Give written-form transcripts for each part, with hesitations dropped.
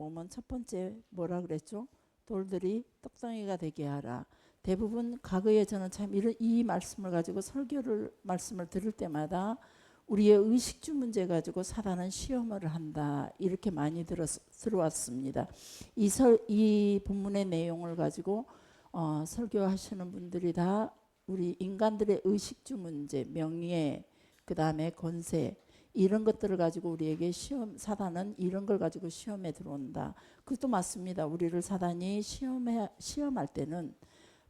보면 첫 번째 뭐라 그랬죠? 돌들이 떡덩이가 되게 하라. 대부분 과거에 저는 참 이 말씀을 가지고 말씀을 들을 때마다 우리의 의식주 문제 가지고 사단은 시험을 한다, 이렇게 많이 들어왔습니다. 이 본문의 내용을 가지고 설교하시는 분들이 다 우리 인간들의 의식주 문제, 명예, 그 다음에 권세, 이런 것들을 가지고 우리에게 사단은 이런 걸 가지고 시험에 들어온다. 그것도 맞습니다. 우리를 사단이 시험할 때는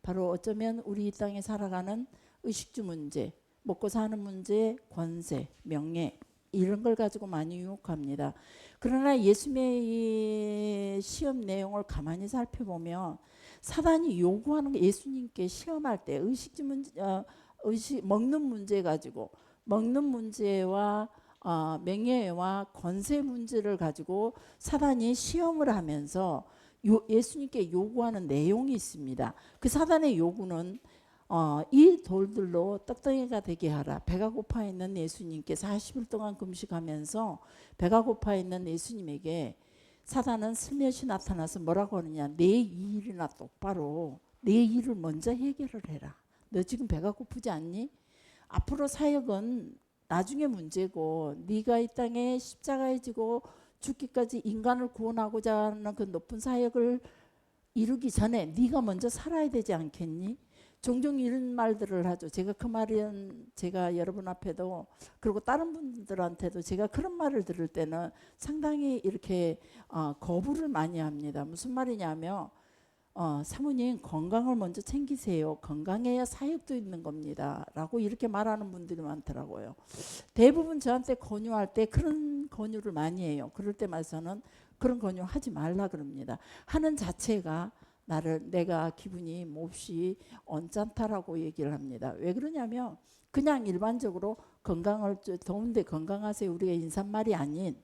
바로 어쩌면 우리 이 땅에 살아가는 의식주 문제, 먹고 사는 문제, 권세, 명예, 이런 걸 가지고 많이 유혹합니다. 그러나 예수님의 시험 내용을 가만히 살펴보면 사단이 요구하는 게, 예수님께 시험할 때 의식주 문제, 먹는 문제 가지고, 먹는 문제와 명예와 권세 문제를 가지고 사단이 시험을 하면서 예수님께 요구하는 내용이 있습니다. 그 사단의 요구는 이 돌들로 떡덩이가 되게 하라. 배가 고파 있는 예수님께 40일 동안 금식하면서 배가 고파 있는 예수님에게 사단은 슬며시 나타나서 뭐라고 하느냐, 내 일이나 똑바로 내 일을 먼저 해결을 해라. 너 지금 배가 고프지 않니? 앞으로 사역은 나중에 문제고, 네가 이 땅에 십자가에 지고 죽기까지 인간을 구원하고자 하는 그 높은 사역을 이루기 전에 네가 먼저 살아야 되지 않겠니? 종종 이런 말들을 하죠. 제가 그 말은 제가 여러분 앞에도, 그리고 다른 분들한테도 제가 그런 말을 들을 때는 상당히 이렇게 거부를 많이 합니다. 무슨 말이냐면 사모님 건강을 먼저 챙기세요. 건강해야 사역도 있는 겁니다. 라고 이렇게 말하는 분들이 많더라고요. 대부분 저한테 권유할 때 그런 권유를 많이 해요. 그럴 때마저는 그런 권유 하지 말라 그럽니다. 하는 자체가 내가 기분이 몹시 언짢다라고 얘기를 합니다. 왜 그러냐면 그냥 일반적으로 더운데 건강하세요, 우리가 인사말이 아닌,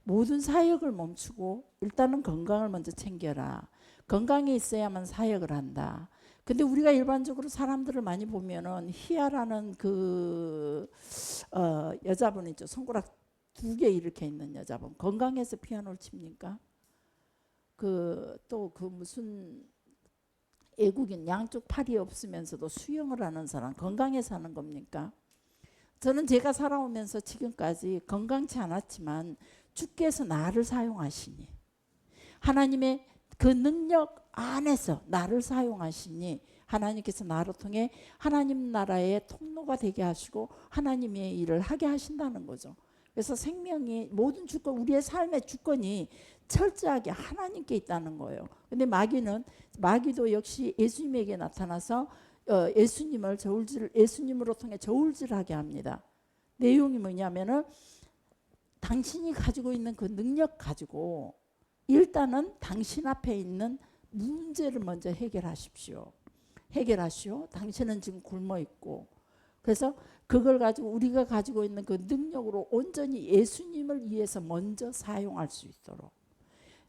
모든 사역을 멈추고 일단은 건강을 먼저 챙겨라. 건강이 있어야만 사역을 한다. 근데 우리가 일반적으로 사람들을 많이 보면은 희아라는 그 여자분 있죠. 손가락 2개 이렇게 있는 여자분. 건강해서 피아노를 칩니까? 또 무슨 애국인 양쪽 팔이 없으면서도 수영을 하는 사람, 건강해서 하는 겁니까? 저는 제가 살아오면서 지금까지 건강치 않았지만 주께서 나를 사용하시니, 하나님의 그 능력 안에서 나를 사용하시니, 하나님께서 나를 통해 하나님 나라의 통로가 되게 하시고 하나님의 일을 하게 하신다는 거죠. 그래서 생명이, 모든 주권, 우리의 삶의 주권이 철저하게 하나님께 있다는 거예요. 근데 마귀도 역시 예수님에게 나타나서 예수님으로 통해 저울질하게 합니다. 내용이 뭐냐면은 당신이 가지고 있는 그 능력 가지고 일단은 당신 앞에 있는 문제를 먼저 해결하시오. 당신은 지금 굶어 있고. 그래서 그걸 가지고 우리가 가지고 있는 그 능력으로 온전히 예수님을 위해서 먼저 사용할 수 있도록.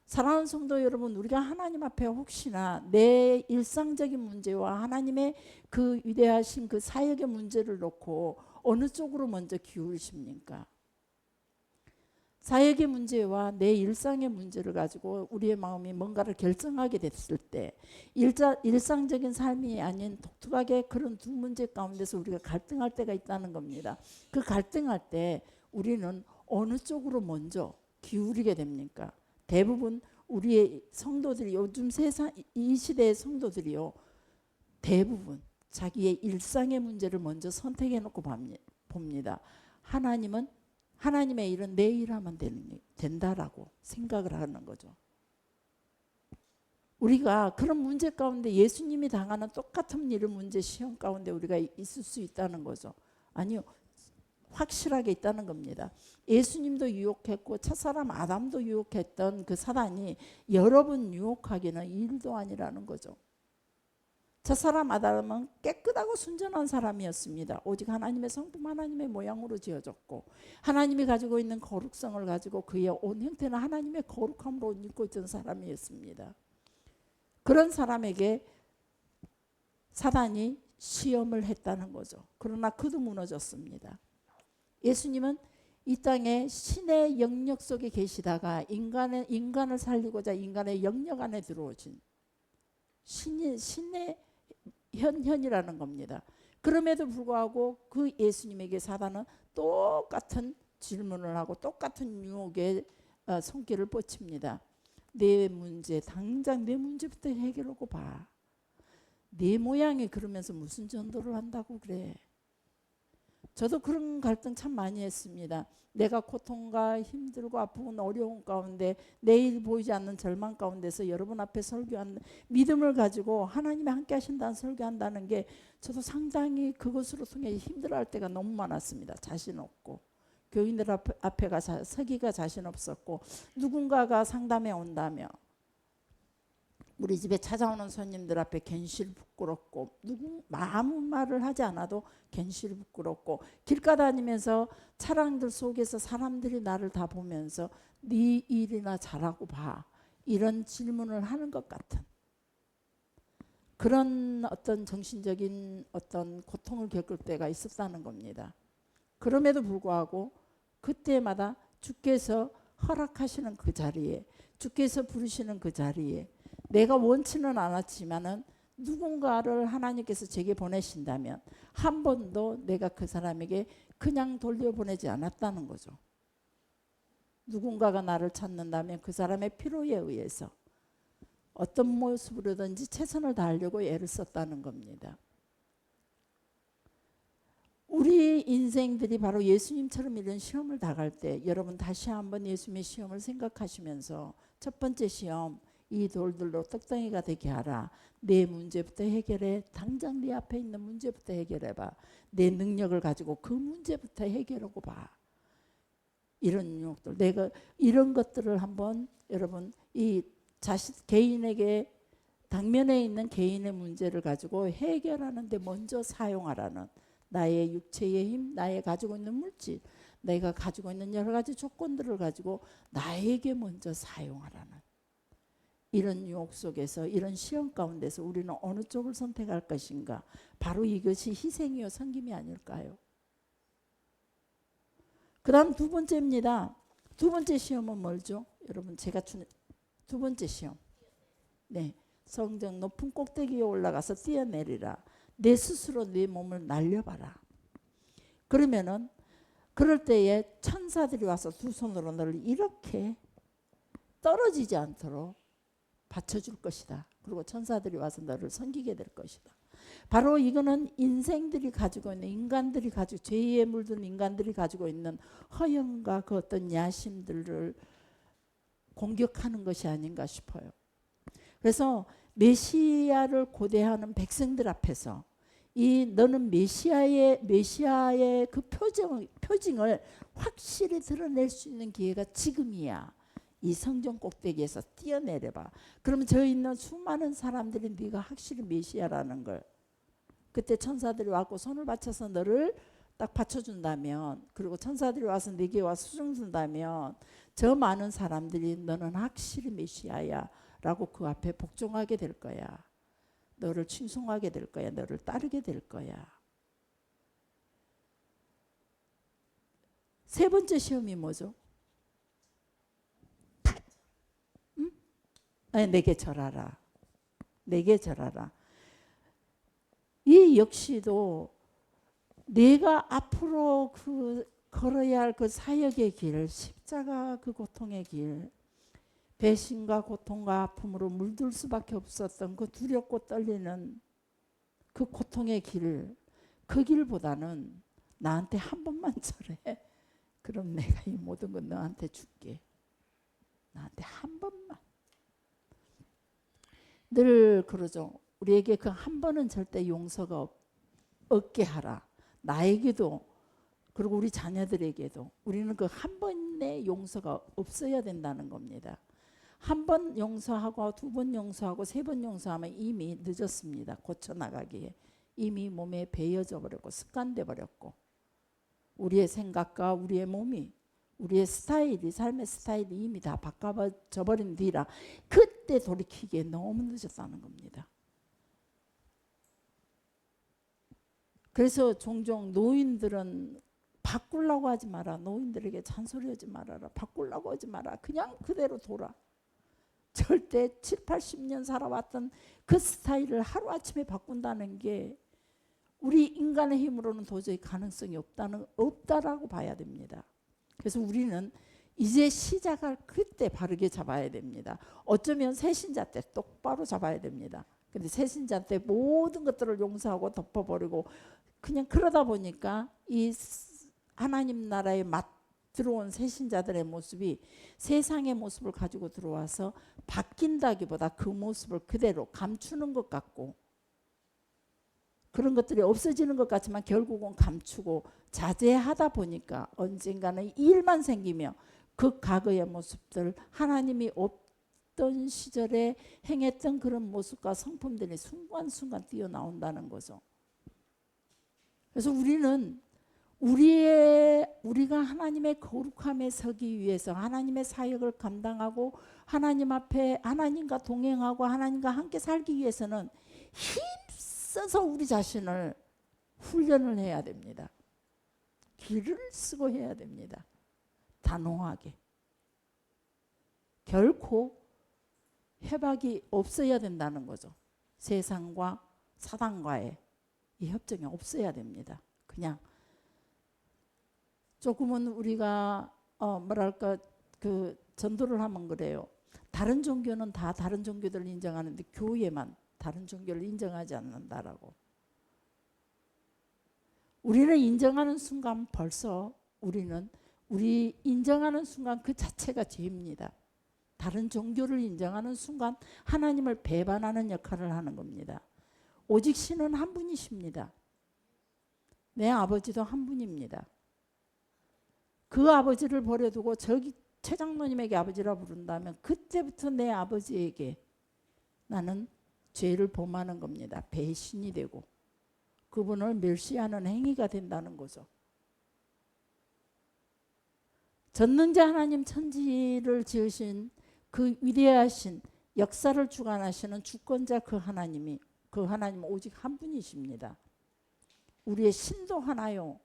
사랑하는 성도 여러분, 우리가 하나님 앞에 혹시나 내 일상적인 문제와 하나님의 그 위대하신 그 사역의 문제를 놓고 어느 쪽으로 먼저 기울이십니까? 사역의 문제와 내 일상의 문제를 가지고 우리의 마음이 뭔가를 결정하게 됐을 때, 일상적인 삶이 아닌 독특하게 그런 두 문제 가운데서 우리가 갈등할 때가 있다는 겁니다. 그 갈등할 때 우리는 어느 쪽으로 먼저 기울이게 됩니까? 대부분 우리의 성도들이, 요즘 이 시대의 성도들이요, 대부분 자기의 일상의 문제를 먼저 선택해 놓고 봅니다. 하나님의 일은 내 일하면 된다라고 생각을 하는 거죠. 우리가 그런 문제 가운데, 예수님이 당하는 똑같은 일을 문제 시험 가운데 우리가 있을 수 있다는 거죠. 아니요, 확실하게 있다는 겁니다. 예수님도 유혹했고 첫사람 아담도 유혹했던 그 사단이 여러 번 유혹하기는 일도 아니라는 거죠. 첫사람 아담은 깨끗하고 순전한 사람이었습니다. 오직 하나님의 성품, 하나님의 모양으로 지어졌고 하나님이 가지고 있는 거룩성을 가지고 그의 온 형태는 하나님의 거룩함으로 옷 입고 있던 사람이었습니다. 그런 사람에게 사단이 시험을 했다는 거죠. 그러나 그도 무너졌습니다. 예수님은 이 땅에 신의 영역 속에 계시다가 인간을 살리고자 인간의 영역 안에 들어오신 신의 현이라는 겁니다. 그럼에도 불구하고 그 예수님에게 사단은 똑같은 질문을 하고 똑같은 유혹의 손길을 뻗칩니다. 내 문제, 당장 내 문제부터 해결하고 봐. 내 모양이 그러면서 무슨 전도를 한다고 그래. 저도 그런 갈등 참 많이 했습니다. 내가 고통과 힘들고 아프고 어려운 가운데 내일 보이지 않는 절망 가운데서 여러분 앞에 설교하는 믿음을 가지고 하나님이 함께 하신다는 설교한다는 게 저도 상당히 그것으로 통해 힘들어할 때가 너무 많았습니다. 자신 없고 교인들 앞에 서기가 자신 없었고 누군가가 상담해 온다며 우리 집에 찾아오는 손님들 앞에 괜시리 부끄럽고 아무 말을 하지 않아도 괜시리 부끄럽고 길가 다니면서 차량들 속에서 사람들이 나를 다 보면서 네 일이나 잘하고 봐 이런 질문을 하는 것 같은 그런 어떤 정신적인 어떤 고통을 겪을 때가 있었다는 겁니다. 그럼에도 불구하고 그때마다 주께서 허락하시는 그 자리에 주께서 부르시는 그 자리에 내가 원치는 않았지만은 누군가를 하나님께서 제게 보내신다면 한 번도 내가 그 사람에게 그냥 돌려보내지 않았다는 거죠. 누군가가 나를 찾는다면 그 사람의 필요에 의해서 어떤 모습으로든지 최선을 다하려고 애를 썼다는 겁니다. 우리 인생들이 바로 예수님처럼 이런 시험을 당할 때 여러분 다시 한번 예수님의 시험을 생각하시면서 첫 번째 시험 이 돌들로 떡덩이가 되게 하라. 내 문제부터 해결해. 당장 네 앞에 있는 문제부터 해결해봐. 내 능력을 가지고 그 문제부터 해결하고 봐. 이런 유혹들 내가 이런 것들을 한번 여러분 이 개인에게 당면에 있는 개인의 문제를 가지고 해결하는데 먼저 사용하라는 나의 육체의 힘, 나의 가지고 있는 물질, 내가 가지고 있는 여러 가지 조건들을 가지고 나에게 먼저 사용하라는 이런 유혹 속에서 이런 시험 가운데서 우리는 어느 쪽을 선택할 것인가. 바로 이것이 희생이요 섬김이 아닐까요? 그 다음 두 번째입니다. 두 번째 시험은 뭘죠? 여러분 제가 주는 두 번째 시험. 네, 성전 높은 꼭대기에 올라가서 뛰어내리라. 내 스스로 내 몸을 날려봐라. 그러면은 그럴 때에 천사들이 와서 두 손으로 너를 이렇게 떨어지지 않도록 받쳐줄 것이다. 그리고 천사들이 와서 너를 섬기게 될 것이다. 바로 이거는 인생들이 가지고 있는 인간들이 가지고 죄에 물든 인간들이 가지고 있는 허영과 그 어떤 야심들을 공격하는 것이 아닌가 싶어요. 그래서 메시아를 고대하는 백성들 앞에서 너는 메시아의 그 표징을 확실히 드러낼 수 있는 기회가 지금이야. 이 성전 꼭대기에서 뛰어내려봐. 그러면 저 있는 수많은 사람들이 네가 확실히 메시아라는 걸 그때 천사들이 와서 손을 받쳐서 너를 딱 받쳐준다면 그리고 천사들이 와서 네게 와서 수정 준다면 저 많은 사람들이 너는 확실히 메시아야 라고 그 앞에 복종하게 될 거야. 너를 칭송하게 될 거야. 너를 따르게 될 거야. 세 번째 시험이 뭐죠? 내게 절하라. 내게 절하라. 이 역시도 내가 앞으로 걸어야 할 그 사역의 길, 십자가 그 고통의 길, 배신과 고통과 아픔으로 물들 수밖에 없었던 그 두렵고 떨리는 그 고통의 길, 그 길보다는 나한테 한 번만 절해. 그럼 내가 이 모든 건 너한테 줄게. 나한테 한 번만. 늘 그러죠. 우리에게 그 한 번은 절대 용서가 없게 하라. 나에게도 그리고 우리 자녀들에게도 우리는 그 한 번의 용서가 없어야 된다는 겁니다. 한 번 용서하고 두 번 용서하고 세 번 용서하면 이미 늦었습니다. 고쳐나가기에. 이미 몸에 배어져 버렸고 습관돼 버렸고 우리의 생각과 우리의 몸이 우리의 스타일이 삶의 스타일이 이미 다 바꿔져 버린 뒤라 그때 돌이키기에 너무 늦었다는 겁니다. 그래서 종종 노인들은 바꾸려고 하지 마라. 노인들에게 잔소리하지 말아라. 바꾸려고 하지 마라. 그냥 그대로 돌아. 절대 7, 80년 살아왔던 그 스타일을 하루아침에 바꾼다는 게 우리 인간의 힘으로는 도저히 가능성이 없다라고 봐야 됩니다. 그래서 우리는 이제 시작할 그때 바르게 잡아야 됩니다. 어쩌면 새신자 때 똑바로 잡아야 됩니다. 근데 새신자 때 모든 것들을 용서하고 덮어버리고 그냥 그러다 보니까 이 하나님 나라에 들어온 새신자들의 모습이 세상의 모습을 가지고 들어와서 바뀐다기보다 그 모습을 그대로 감추는 것 같고 그런 것들이 없어지는 것 같지만 결국은 감추고 자제하다 보니까 언젠가는 일만 생기며 그 과거의 모습들 하나님이 없던 시절에 행했던 그런 모습과 성품들이 순간순간 뛰어나온다는 거죠. 그래서 우리가 하나님의 거룩함에 서기 위해서 하나님의 사역을 감당하고 하나님 앞에 하나님과 동행하고 하나님과 함께 살기 위해서는 힘써서 우리 자신을 훈련을 해야 됩니다. 기를 쓰고 해야 됩니다. 단호하게. 결코 협약이 없어야 된다는 거죠. 세상과 사단과의 이 협정이 없어야 됩니다. 그냥 조금은 우리가 그 전도를 하면 그래요. 다른 종교는 다 다른 종교들을 인정하는데 교회만 다른 종교를 인정하지 않는다라고. 우리는 인정하는 순간 벌써 우리 인정하는 순간 그 자체가 죄입니다. 다른 종교를 인정하는 순간 하나님을 배반하는 역할을 하는 겁니다. 오직 신은 한 분이십니다. 내 아버지도 한 분입니다. 그 아버지를 버려두고 저기 최장로님에게 아버지라 부른다면 그때부터 내 아버지에게 나는 죄를 범하는 겁니다. 배신이 되고 그분을 멸시하는 행위가 된다는 거죠. 전능자 하나님 천지를 지으신 그 위대하신 역사를 주관하시는 주권자 그 하나님은 오직 한 분이십니다. 우리의 신도 하나요.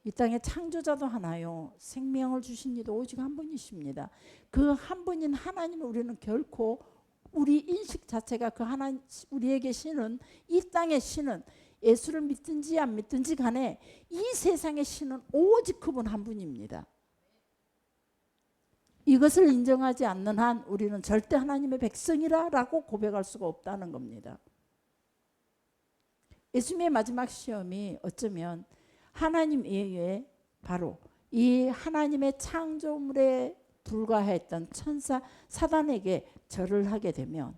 이 땅의 창조자도 하나요. 생명을 주신 이도 오직 한 분이십니다. 그 한 분인 하나님을 우리는 결코 우리 인식 자체가 우리에게 신은 이 땅의 신은 예수를 믿든지 안 믿든지 간에 이 세상의 신은 오직 그분 한 분입니다. 이것을 인정하지 않는 한 우리는 절대 하나님의 백성이라고 고백할 수가 없다는 겁니다. 예수님의 마지막 시험이 어쩌면 하나님 외에 바로 이 하나님의 창조물에 불과했던 천사 사단에게 절을 하게 되면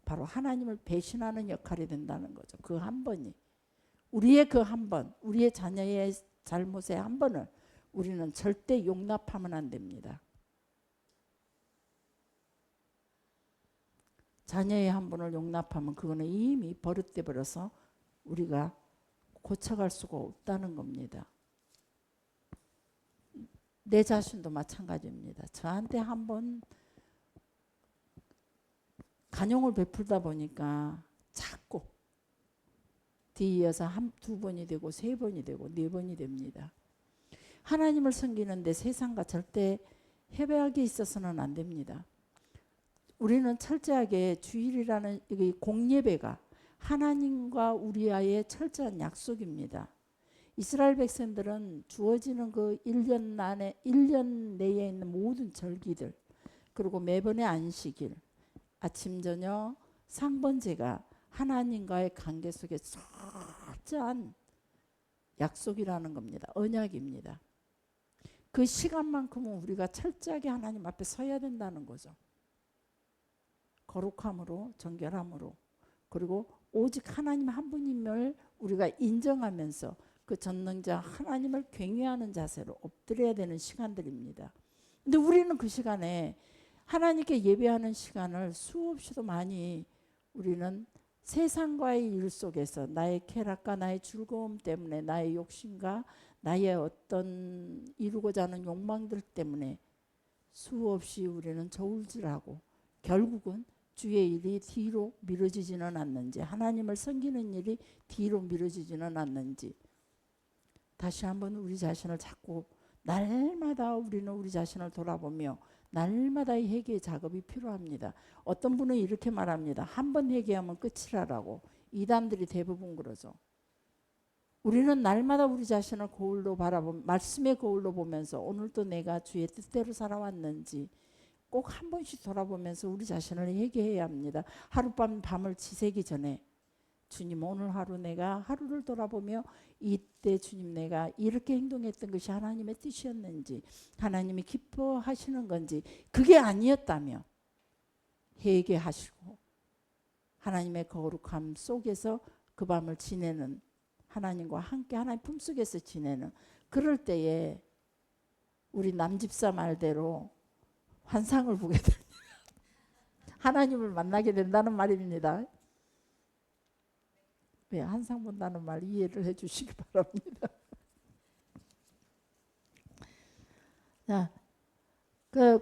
바로 하나님을 배신하는 역할이 된다는 거죠. 그 한 번이. 우리의 그 한 번, 우리의 자녀의 잘못의 한 번을 우리는 절대 용납하면 안 됩니다. 자녀의 한 번을 용납하면 그거는 이미 버릇돼 버려서 우리가 고쳐갈 수가 없다는 겁니다. 내 자신도 마찬가지입니다. 저한테 한번 간용을 베풀다 보니까 자꾸 뒤이어서 두 번이 되고 세 번이 되고 네 번이 됩니다. 하나님을 섬기는데 세상과 절대 협약이 있어서는 안 됩니다. 우리는 철저하게 주일이라는 이 공예배가 하나님과 우리와의 철저한 약속입니다. 이스라엘 백성들은 주어지는 그 1년 내에 있는 모든 절기들 그리고 매번의 안식일 아침 저녁 상번제가 하나님과의 관계 속에 철저한 약속이라는 겁니다. 언약입니다. 그 시간만큼은 우리가 철저하게 하나님 앞에 서야 된다는 거죠. 거룩함으로 정결함으로 그리고 오직 하나님 한 분임을 우리가 인정하면서 그 전능자 하나님을 경외하는 자세로 엎드려야 되는 시간들입니다. 근데 우리는 그 시간에 하나님께 예배하는 시간을 수없이도 많이 우리는 세상과의 일 속에서 나의 쾌락과 나의 즐거움 때문에 나의 욕심과 나의 어떤 이루고자 하는 욕망들 때문에 수없이 우리는 저울질하고 결국은 주의 일이 뒤로 미뤄지지는 않는지 하나님을 섬기는 일이 뒤로 미뤄지지는 않는지 다시 한번 우리 자신을 자꾸 날마다 우리는 우리 자신을 돌아보며 날마다 이 회개 작업이 필요합니다. 어떤 분은 이렇게 말합니다. 한 번 회개하면 끝이라라고. 이단들이 대부분 그러죠. 우리는 날마다 우리 자신을 거울로 말씀의 거울로 보면서 오늘도 내가 주의 뜻대로 살아왔는지 꼭 한 번씩 돌아보면서 우리 자신을 회개해야 합니다. 하룻밤 밤을 지새기 전에 주님, 오늘 하루 내가 하루를 돌아보며 이때 주님, 내가 이렇게 행동했던 것이 하나님의 뜻이었는지, 하나님이 기뻐하시는 건지, 그게 아니었다며 회개하시고 하나님의 거룩함 속에서 그 밤을 지내는, 하나님과 함께 하나님 품속에서 지내는, 그럴 때에 우리 남집사 말대로 환상을 보게 됩니다. 하나님을 만나게 된다는 말입니다. 왜 환상 본다는 말 이해를 해주시기 바랍니다. 자,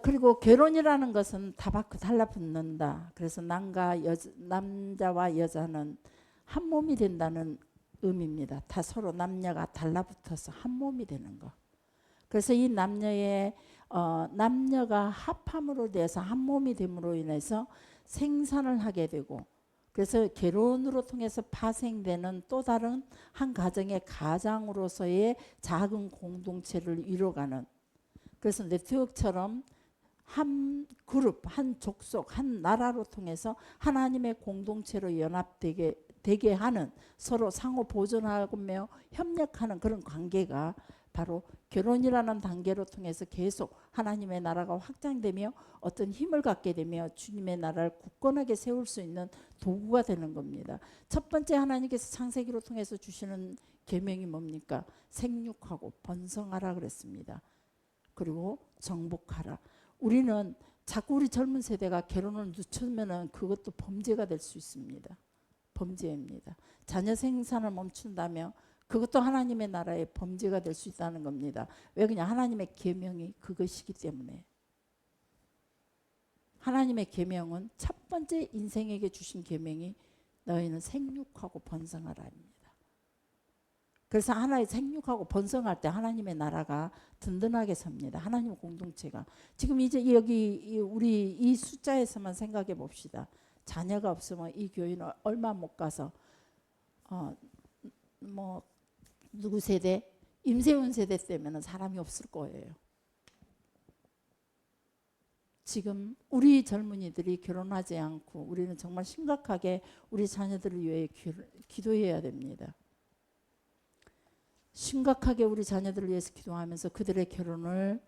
그리고 결혼이라는 것은 달라붙는다. 그래서 남자와 여자는 한 몸이 된다는 의미입니다. 다 서로 남녀가 달라붙어서 한 몸이 되는 거. 그래서 이 남녀가 합함으로 돼서 한 몸이 됨으로 인해서 생산을 하게 되고, 그래서 결혼으로 통해서 파생되는 또 다른 한 가정의 가장으로서의 작은 공동체를 이뤄가는, 그래서 네트워크처럼 한 그룹, 한 족속, 한 나라로 통해서 하나님의 공동체로 연합되게 하는, 서로 상호 보존하며 협력하는 그런 관계가 바로 결혼이라는 단계로 통해서 계속 하나님의 나라가 확장되며 어떤 힘을 갖게 되며 주님의 나라를 굳건하게 세울 수 있는 도구가 되는 겁니다. 첫 번째 하나님께서 창세기로 통해서 주시는 계명이 뭡니까? 생육하고 번성하라 그랬습니다. 그리고 정복하라. 우리는 자꾸 우리 젊은 세대가 결혼을 늦추면은 그것도 범죄가 될 수 있습니다. 범죄입니다. 자녀 생산을 멈춘다며 그것도 하나님의 나라의 범죄가 될 수 있다는 겁니다. 왜? 그냥 하나님의 계명이 그것이기 때문에. 하나님의 계명은 첫 번째 인생에게 주신 계명이 너희는 생육하고 번성하라입니다. 그래서 하나의 생육하고 번성할 때 하나님의 나라가 든든하게 섭니다. 하나님 공동체가. 지금 이제 여기 우리 이 숫자에서만 생각해 봅시다. 자녀가 없으면 이 교회는 얼마 못 가서 누구 세대? 임세훈 세대 때문에 사람이 없을 거예요. 지금 우리 젊은이들이 결혼하지 않고 우리는 정말 심각하게 우리 자녀들을 위해 기도해야 됩니다. 심각하게 우리 자녀들을 위해서 기도하면서 그들의 결혼을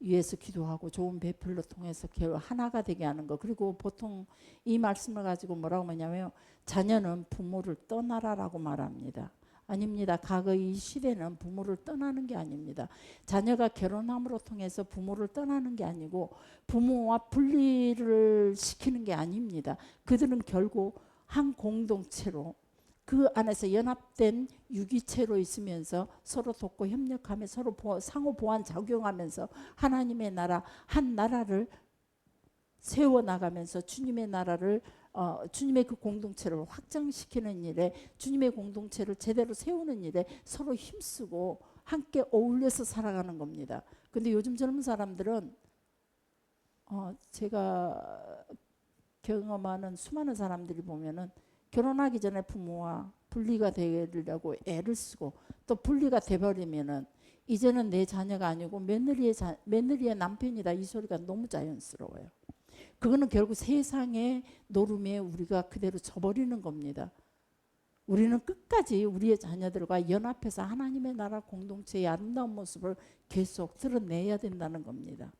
위해서 기도하고 좋은 배필로 통해서 하나가 되게 하는 거. 그리고 보통 이 말씀을 가지고 뭐라고 하냐면 자녀는 부모를 떠나라라고 말합니다. 아닙니다. 과거 이 시대는 부모를 떠나는 게 아닙니다. 자녀가 결혼함으로 통해서 부모를 떠나는 게 아니고 부모와 분리를 시키는 게 아닙니다. 그들은 결국 한 공동체로 그 안에서 연합된 유기체로 있으면서 서로 돕고 협력하며 서로 상호 보완 작용하면서 하나님의 나라, 한 나라를 세워나가면서 주님의 나라를 주님의 그 공동체를 확장시키는 일에, 주님의 공동체를 제대로 세우는 일에 서로 힘쓰고 함께 어울려서 살아가는 겁니다. 근데 요즘 젊은 사람들은 제가 경험하는 수많은 사람들이 보면은 결혼하기 전에 부모와 분리가 되려고 애를 쓰고 또 분리가 돼버리면은 이제는 내 자녀가 아니고 며느리의 남편이다, 이 소리가 너무 자연스러워요. 그거는 결국 세상의 노름에 우리가 그대로 져버리는 겁니다. 우리는 끝까지 우리의 자녀들과 연합해서 하나님의 나라 공동체의 아름다운 모습을 계속 드러내야 된다는 겁니다.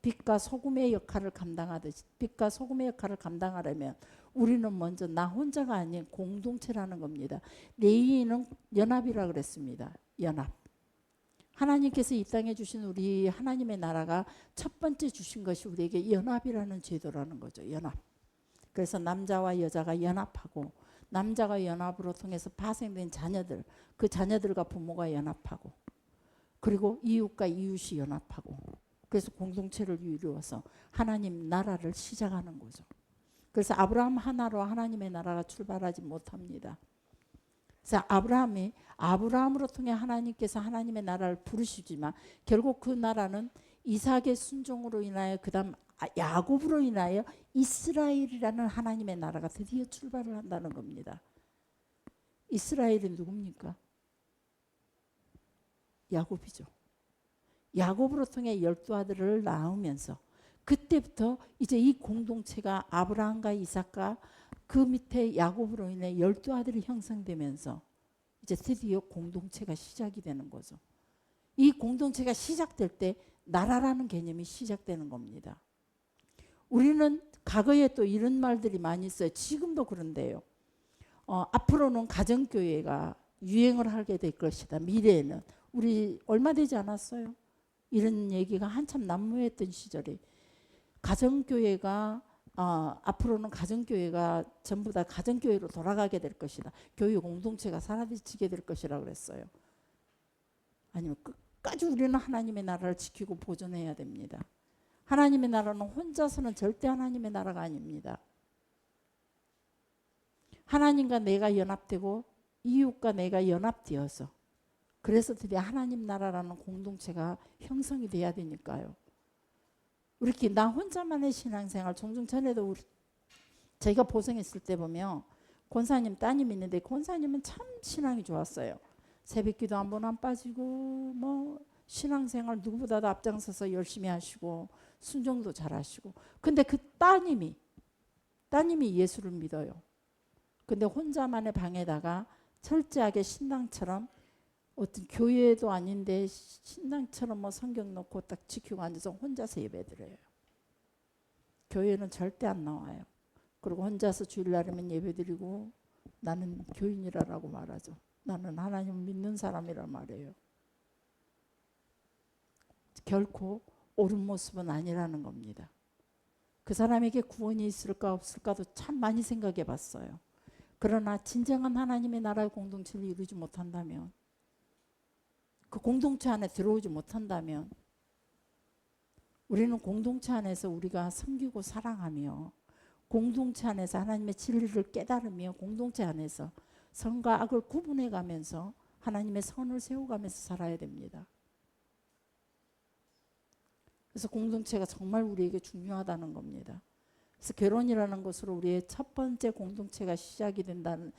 빛과 소금의 역할을 감당하듯이 빛과 소금의 역할을 감당하려면 우리는 먼저 나 혼자가 아닌 공동체라는 겁니다. 레위인은 연합이라 그랬습니다. 연합. 하나님께서 이 땅에 주신 우리 하나님의 나라가 첫 번째 주신 것이 우리에게 연합이라는 제도라는 거죠. 연합. 그래서 남자와 여자가 연합하고 남자가 연합으로 통해서 파생된 자녀들, 그 자녀들과 부모가 연합하고 그리고 이웃과 이웃이 연합하고 그래서 공동체를 이루어서 하나님 나라를 시작하는 거죠. 그래서 아브라함 하나로 하나님의 나라가 출발하지 못합니다. 그래서 아브라함으로 통해 하나님께서 하나님의 나라를 부르시지만 결국 그 나라는 이삭의 순종으로 인하여 그다음 야곱으로 인하여 이스라엘이라는 하나님의 나라가 드디어 출발을 한다는 겁니다. 이스라엘이 누굽니까? 야곱이죠. 야곱으로 통해 12아들을 낳으면서 그때부터 이제 이 공동체가 아브라함과 이삭과 그 밑에 야곱으로 인해 12아들이 형성되면서 이제 드디어 공동체가 시작이 되는 거죠. 이 공동체가 시작될 때 나라라는 개념이 시작되는 겁니다. 우리는 과거에 또 이런 말들이 많이 있어요. 지금도 그런데요. 앞으로는 가정교회가 유행을 하게 될 것이다. 미래에는. 우리 얼마 되지 않았어요. 이런 얘기가 한참 난무했던 시절에 가정교회가 앞으로는 가정교회가 전부 다 가정교회로 돌아가게 될 것이다. 교회 공동체가 사라지게 될 것이라고 그랬어요. 아니면 끝까지 우리는 하나님의 나라를 지키고 보존해야 됩니다. 하나님의 나라는 혼자서는 절대 하나님의 나라가 아닙니다. 하나님과 내가 연합되고 이웃과 내가 연합되어서 그래서 드디어 하나님 나라라는 공동체가 형성이 돼야 되니까요. 이렇게 나 혼자만의 신앙생활 종종 전에도 저희가 보성했을 때 보면 권사님 따님이 있는데 권사님은 참 신앙이 좋았어요. 새벽기도 한 번 안 빠지고 뭐 신앙생활 누구보다도 앞장서서 열심히 하시고 순종도 잘하시고 근데 그 따님이 예수를 믿어요. 근데 혼자만의 방에다가 철저하게 신당처럼 어떤 교회도 아닌데 신당처럼 뭐 성경 놓고 딱 지키고 앉아서 혼자서 예배드려요. 교회는 절대 안 나와요. 그리고 혼자서 주일날이면 예배드리고 나는 교인이라고 말하죠. 나는 하나님을 믿는 사람이라 말해요. 결코 옳은 모습은 아니라는 겁니다. 그 사람에게 구원이 있을까 없을까도 참 많이 생각해 봤어요. 그러나 진정한 하나님의 나라의 공동체를 이루지 못한다면 그 공동체 안에 들어오지 못한다면 우리는 공동체 안에서 우리가 섬기고 사랑하며 공동체 안에서 하나님의 진리를 깨달으며 공동체 안에서 선과 악을 구분해 가면서 하나님의 선을 세워가면서 살아야 됩니다. 그래서 공동체가 정말 우리에게 중요하다는 겁니다. 그래서 결혼이라는 것으로 우리의 첫 번째 공동체가 시작이 된다는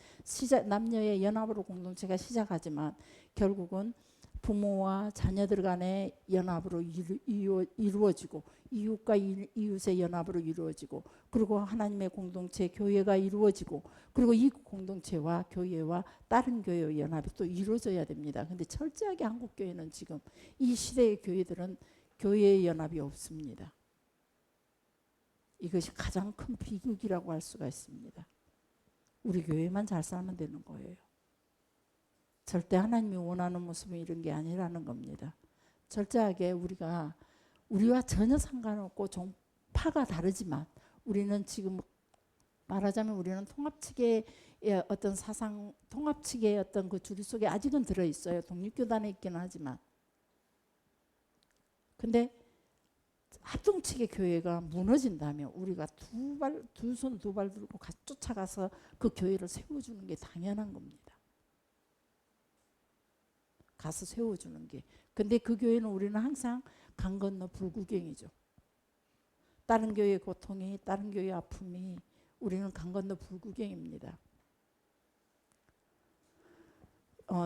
남녀의 연합으로 공동체가 시작하지만 결국은 부모와 자녀들 간의 연합으로 이루어지고 이웃과 이웃의 연합으로 이루어지고 그리고 하나님의 공동체 교회가 이루어지고 그리고 이 공동체와 교회와 다른 교회의 연합이 또 이루어져야 됩니다. 근데 철저하게 한국 교회는 지금 이 시대의 교회들은 교회의 연합이 없습니다. 이것이 가장 큰 비극이라고 할 수가 있습니다. 우리 교회만 잘 살면 되는 거예요. 절대 하나님이 원하는 모습은 이런 게 아니라는 겁니다. 철저하게 우리와 전혀 상관없고 종파가 다르지만 우리는 지금 말하자면 우리는 통합 측의 어떤 사상, 통합 측의 어떤 그 주류 속에 아직은 들어있어요. 독립교단에 있기는 하지만. 근데 합동 측의 교회가 무너진다면 우리가 두 손 두 발 들고 쫓아가서 그 교회를 세워주는 게 당연한 겁니다. 가서 세워주는 게. 근데 그 교회는 우리는 항상 강 건너 불구경이죠. 다른 교회의 고통이 다른 교회의 아픔이 우리는 강 건너 불구경입니다.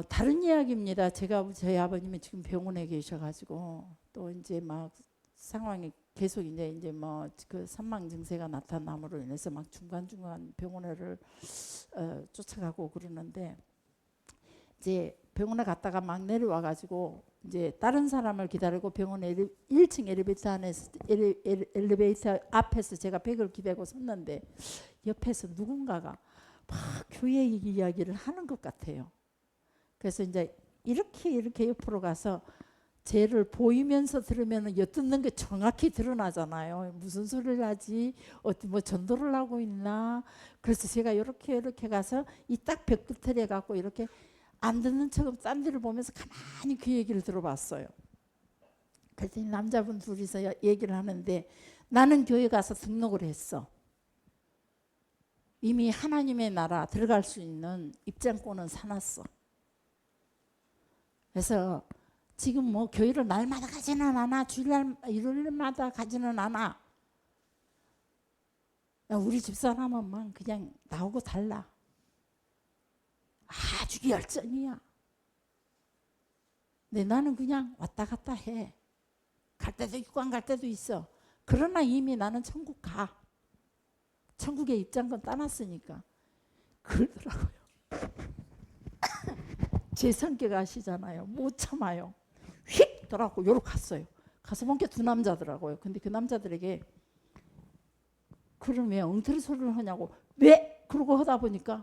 다른 이야기입니다. 저희 아버님이 지금 병원에 계셔가지고 또 이제 막 상황이 계속 이제 뭐 그 산망 증세가 나타남으로 인해서 막 중간중간 병원을 쫓아가고 그러는데 이제 병원에 갔다가 막 내려와가지고 이제 다른 사람을 기다리고 병원에 1층 엘리베이터 앞에서 제가 벽을 기대고 섰는데 옆에서 누군가가 막 교회 이야기를 하는 것 같아요. 그래서 이제 이렇게 옆으로 가서 쟤를 보이면서 들으면 엿듣는 게 정확히 드러나잖아요. 무슨 소리를 하지? 뭐 전도를 하고 있나? 그래서 제가 이렇게 가서 이 딱 벽 끝에 갖고 이렇게 안 듣는 척 딴 데를 보면서 가만히 그 얘기를 들어봤어요. 그랬더니 남자분 둘이서 얘기를 하는데 나는 교회 가서 등록을 했어. 이미 하나님의 나라 들어갈 수 있는 입장권은 사놨어. 그래서 지금 뭐 교회를 날마다 가지는 않아. 주일날 일요일마다 가지는 않아. 우리 집사람은 그냥 나오고 달라. 아주 열정이야. 근데 나는 그냥 왔다 갔다 해. 갈 때도 있고 안 갈 때도 있어. 그러나 이미 나는 천국 가. 천국의 입장권 따놨으니까. 그러더라고요. 제 성격 아시잖아요. 못 참아요. 휙 돌아가고 요렇게 갔어요. 가서 보니까 두 남자더라고요. 근데 그 남자들에게 그럼 왜 엉터리 소리를 하냐고. 왜? 그러고 하다 보니까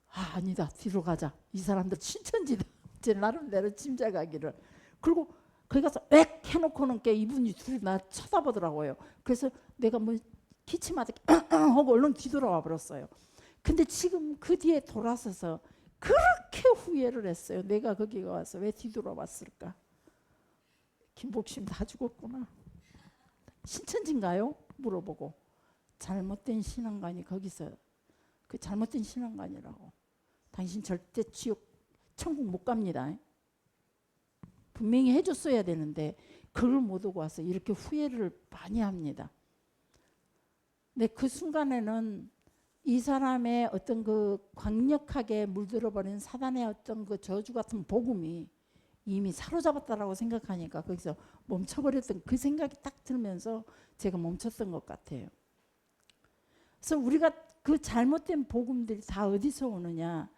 아니다. 뒤로 가자. 이 사람들 신천지다. 제 나름대로 짐작하기를. 그리고 거기 가서 웩 해놓고는 게 이분이 둘이 나 쳐다보더라고요. 그래서 내가 뭐 기침하다 하고 얼른 뒤돌아와 버렸어요. 근데 지금 그 뒤에 돌아서서 그렇게 후회를 했어요. 내가 거기 와서 왜 뒤돌아왔을까. 김복심 다 죽었구나. 신천지인가요? 물어보고. 잘못된 신앙관이 거기서 그 잘못된 신앙관이라고. 당신 절대 지옥 천국 못 갑니다. 분명히 해줬어야 되는데 그걸 못 오고 와서 이렇게 후회를 많이 합니다. 근데 그 순간에는 이 사람의 어떤 그 강력하게 물들어버린 사단의 어떤 그 저주 같은 복음이 이미 사로잡았다라고 생각하니까 거기서 멈춰버렸던 그 생각이 딱 들면서 제가 멈췄던 것 같아요. 그래서 우리가 그 잘못된 복음들이 다 어디서 오느냐,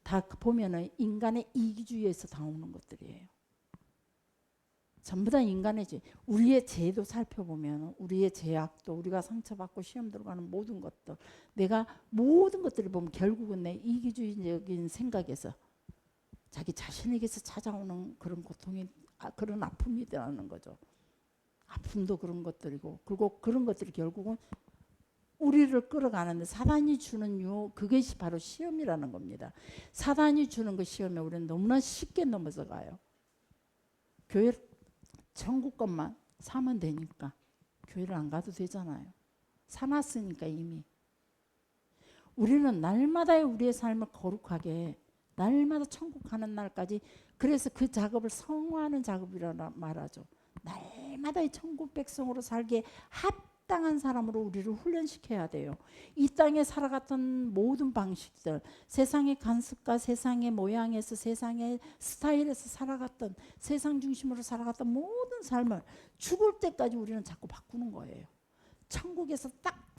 다 보면은 인간의 이기주의에서 다 오는 것들이에요. 전부 다 인간의 죄. 우리의 죄도 살펴보면 우리의 죄악도, 우리가 상처받고 시험 들어가는 모든 것들, 내가 모든 것들을 보면 결국은 내 이기주의적인 생각에서 자기 자신에게서 찾아오는 그런 고통이, 그런 아픔이라는 거죠. 아픔도 그런 것들이고, 그리고 그런 것들이 결국은 우리를 끌어가는데 사단이 주는 그것이 바로 시험이라는 겁니다. 사단이 주는 그 시험에 우리는 너무나 쉽게 넘어서 가요. 교회 천국 것만 사면 되니까 교회를 안 가도 되잖아요. 사놨으니까 이미. 우리는 날마다의 우리의 삶을 거룩하게 날마다 천국 가는 날까지, 그래서 그 작업을 성화하는 작업이라고 말하죠. 날마다의 천국 백성으로 살기에 합당한 사람으로 우리를 훈련시켜야 돼요. 이 땅에 살아갔던 모든 방식들, 세상의 간섭과 세상의 모양에서, 세상의 스타일에서 살아갔던, 세상 중심으로 살아갔던 모든 삶을 죽을 때까지 우리는 자꾸 바꾸는 거예요. 천국에서 딱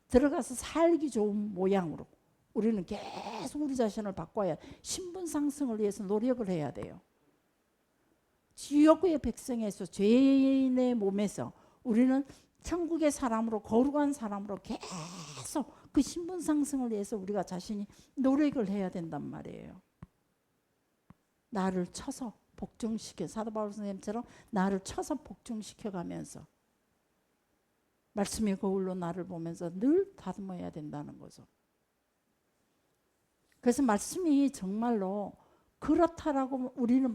들어가서 살기 좋은 모양으로 우리는 계속 우리 자신을 바꿔야, 신분 상승을 위해서 노력을 해야 돼요. 지옥의 백성에서, 죄인의 몸에서 우리는 천국의 사람으로, 거룩한 사람으로 계속 그 신분 상승을 위해서 우리가 자신이 노력을 해야 된단 말이에요. 나를 쳐서 복종시켜, 사도 바울 선생님처럼 나를 쳐서 복종시켜 가면서 말씀의 거울로 나를 보면서 늘 다듬어야 된다는 거죠. 그래서 말씀이 정말로 그렇다라고 우리는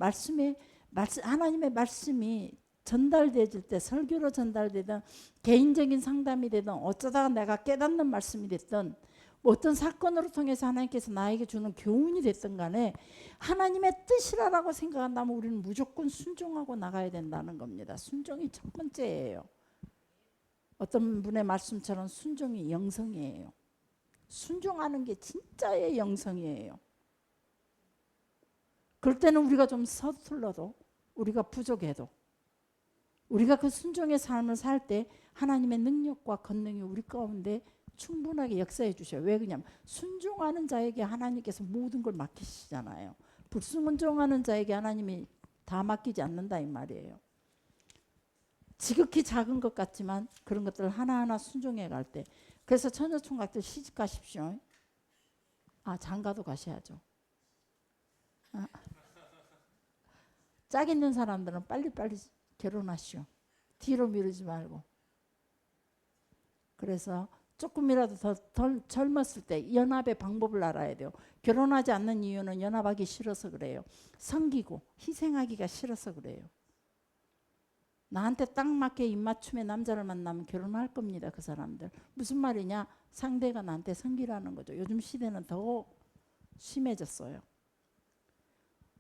하나님의 말씀이 전달되질 때, 설교로 전달되든 개인적인 상담이 되든 어쩌다가 내가 깨닫는 말씀이 됐든 어떤 사건으로 통해서 하나님께서 나에게 주는 교훈이 됐든 간에 하나님의 뜻이라고 생각한다면 우리는 무조건 순종하고 나가야 된다는 겁니다. 순종이 첫 번째예요. 어떤 분의 말씀처럼 순종이 영성이에요. 순종하는 게 진짜의 영성이에요. 그럴 때는 우리가 좀 서툴러도, 우리가 부족해도 우리가 그 순종의 삶을 살 때 하나님의 능력과 권능이 우리 가운데 충분하게 역사해 주셔요. 왜 그러냐면 순종하는 자에게 하나님께서 모든 걸 맡기시잖아요. 불순종하는 자에게 하나님이 다 맡기지 않는다 이 말이에요. 지극히 작은 것 같지만 그런 것들을 하나하나 순종해 갈 때, 그래서 처녀총각들 시집 가십시오. 장가도 가셔야죠. 짝 있는 사람들은 빨리빨리 결혼하시오. 뒤로 미루지 말고. 그래서 조금이라도 더 젊었을 때 연합의 방법을 알아야 돼요. 결혼하지 않는 이유는 연합하기 싫어서 그래요. 섬기고 희생하기가 싫어서 그래요. 나한테 딱 맞게 입맞춤의 남자를 만나면 결혼할 겁니다. 그 사람들. 무슨 말이냐? 상대가 나한테 성기라는 거죠. 요즘 시대는 더 심해졌어요.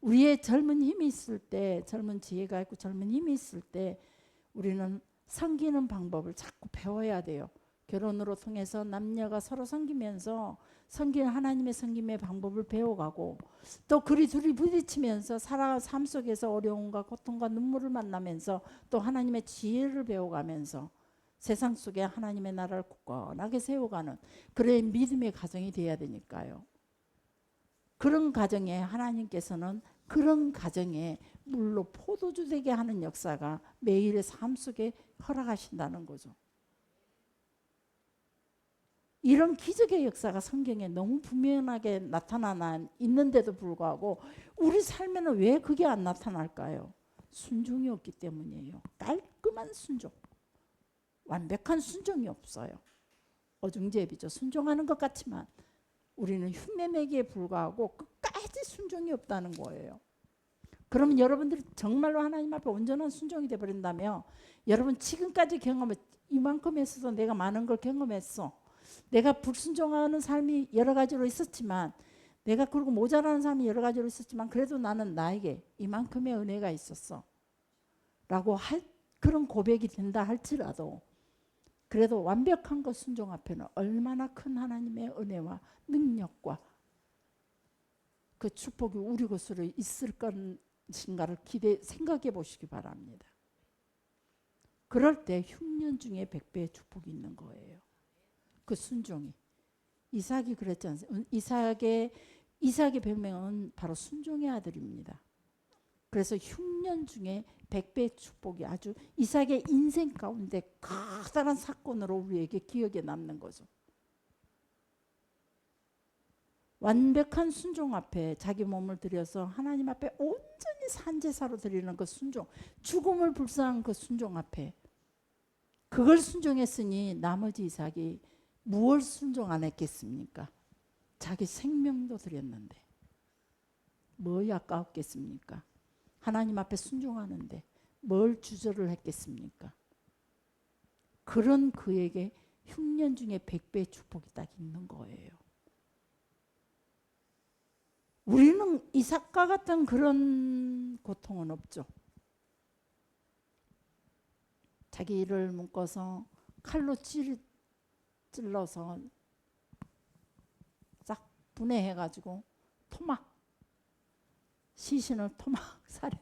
우리의 젊은 힘이 있을 때, 젊은 지혜가 있고 젊은 힘이 있을 때 우리는 섬기는 방법을 자꾸 배워야 돼요. 결혼으로 통해서 남녀가 서로 섬기면서 섬기는 하나님의 섬김의 방법을 배워가고, 또 그리 둘이 부딪히면서 살아간 삶 속에서 어려움과 고통과 눈물을 만나면서 또 하나님의 지혜를 배워가면서 세상 속에 하나님의 나라를 굳건하게 세워가는 그런 믿음의 가정이 되어야 되니까요. 그런 가정에 하나님께서는 그런 가정에 물로 포도주 되게 하는 역사가 매일의 삶 속에 허락하신다는 거죠. 이런 기적의 역사가 성경에 너무 분명하게 나타나 있는데도 불구하고 우리 삶에는 왜 그게 안 나타날까요? 순종이 없기 때문이에요. 깔끔한 순종, 완벽한 순종이 없어요. 어중제비죠. 순종하는 것 같지만 우리는 흉내내기에 불과하고 끝까지 순종이 없다는 거예요. 그러면 여러분들이 정말로 하나님 앞에 온전한 순종이 되어버린다면, 여러분 지금까지 경험을 이만큼 했어도 내가 많은 걸 경험했어. 내가 불순종하는 삶이 여러 가지로 있었지만, 내가 그리고 모자라는 삶이 여러 가지로 있었지만, 그래도 나는 나에게 이만큼의 은혜가 있었어 라고 할 그런 고백이 된다 할지라도, 그래도 완벽한 것 순종 앞에는 얼마나 큰 하나님의 은혜와 능력과 그 축복이 우리 것으로 있을 것인가를 생각해 보시기 바랍니다. 그럴 때 흉년 중에 100배의 축복이 있는 거예요. 그 순종이. 이삭이 그랬지 않습니까? 이삭의 별명은 바로 순종의 아들입니다. 그래서 흉년 중에 100배의 축복이 아주 이삭의 인생 가운데 커다란 사건으로 우리에게 기억에 남는 거죠. 완벽한 순종 앞에 자기 몸을 들여서 하나님 앞에 온전히 산제사로 드리는 그 순종, 죽음을 불사한 그 순종 앞에, 그걸 순종했으니 나머지 이삭이 무엇 순종 안 했겠습니까? 자기 생명도 드렸는데 뭐이 아까웠겠습니까? 하나님 앞에 순종하는데 뭘 주저를 했겠습니까? 그런 그에게 흉년 중에 100배의 축복이 딱 있는 거예요. 우리는 이삭과 같은 그런 고통은 없죠. 자기를 묶어서 칼로 찔러서 싹 분해해가지고 시신을 토막 살에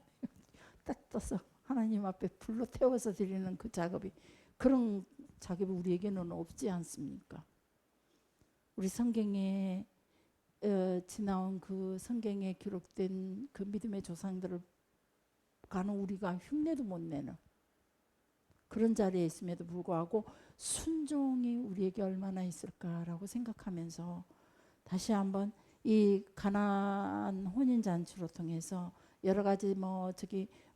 딱 떠서 하나님 앞에 불로 태워서 드리는 그 작업이, 그런 작업이 우리에게는 없지 않습니까? 우리 성경에 지나온 그 성경에 기록된 그 믿음의 조상들을 가는 우리가 흉내도 못 내는 그런 자리에 있음에도 불구하고 순종이 우리에게 얼마나 있을까라고 생각하면서 다시 한번 이 가나안 혼인잔치로 통해서 여러 가지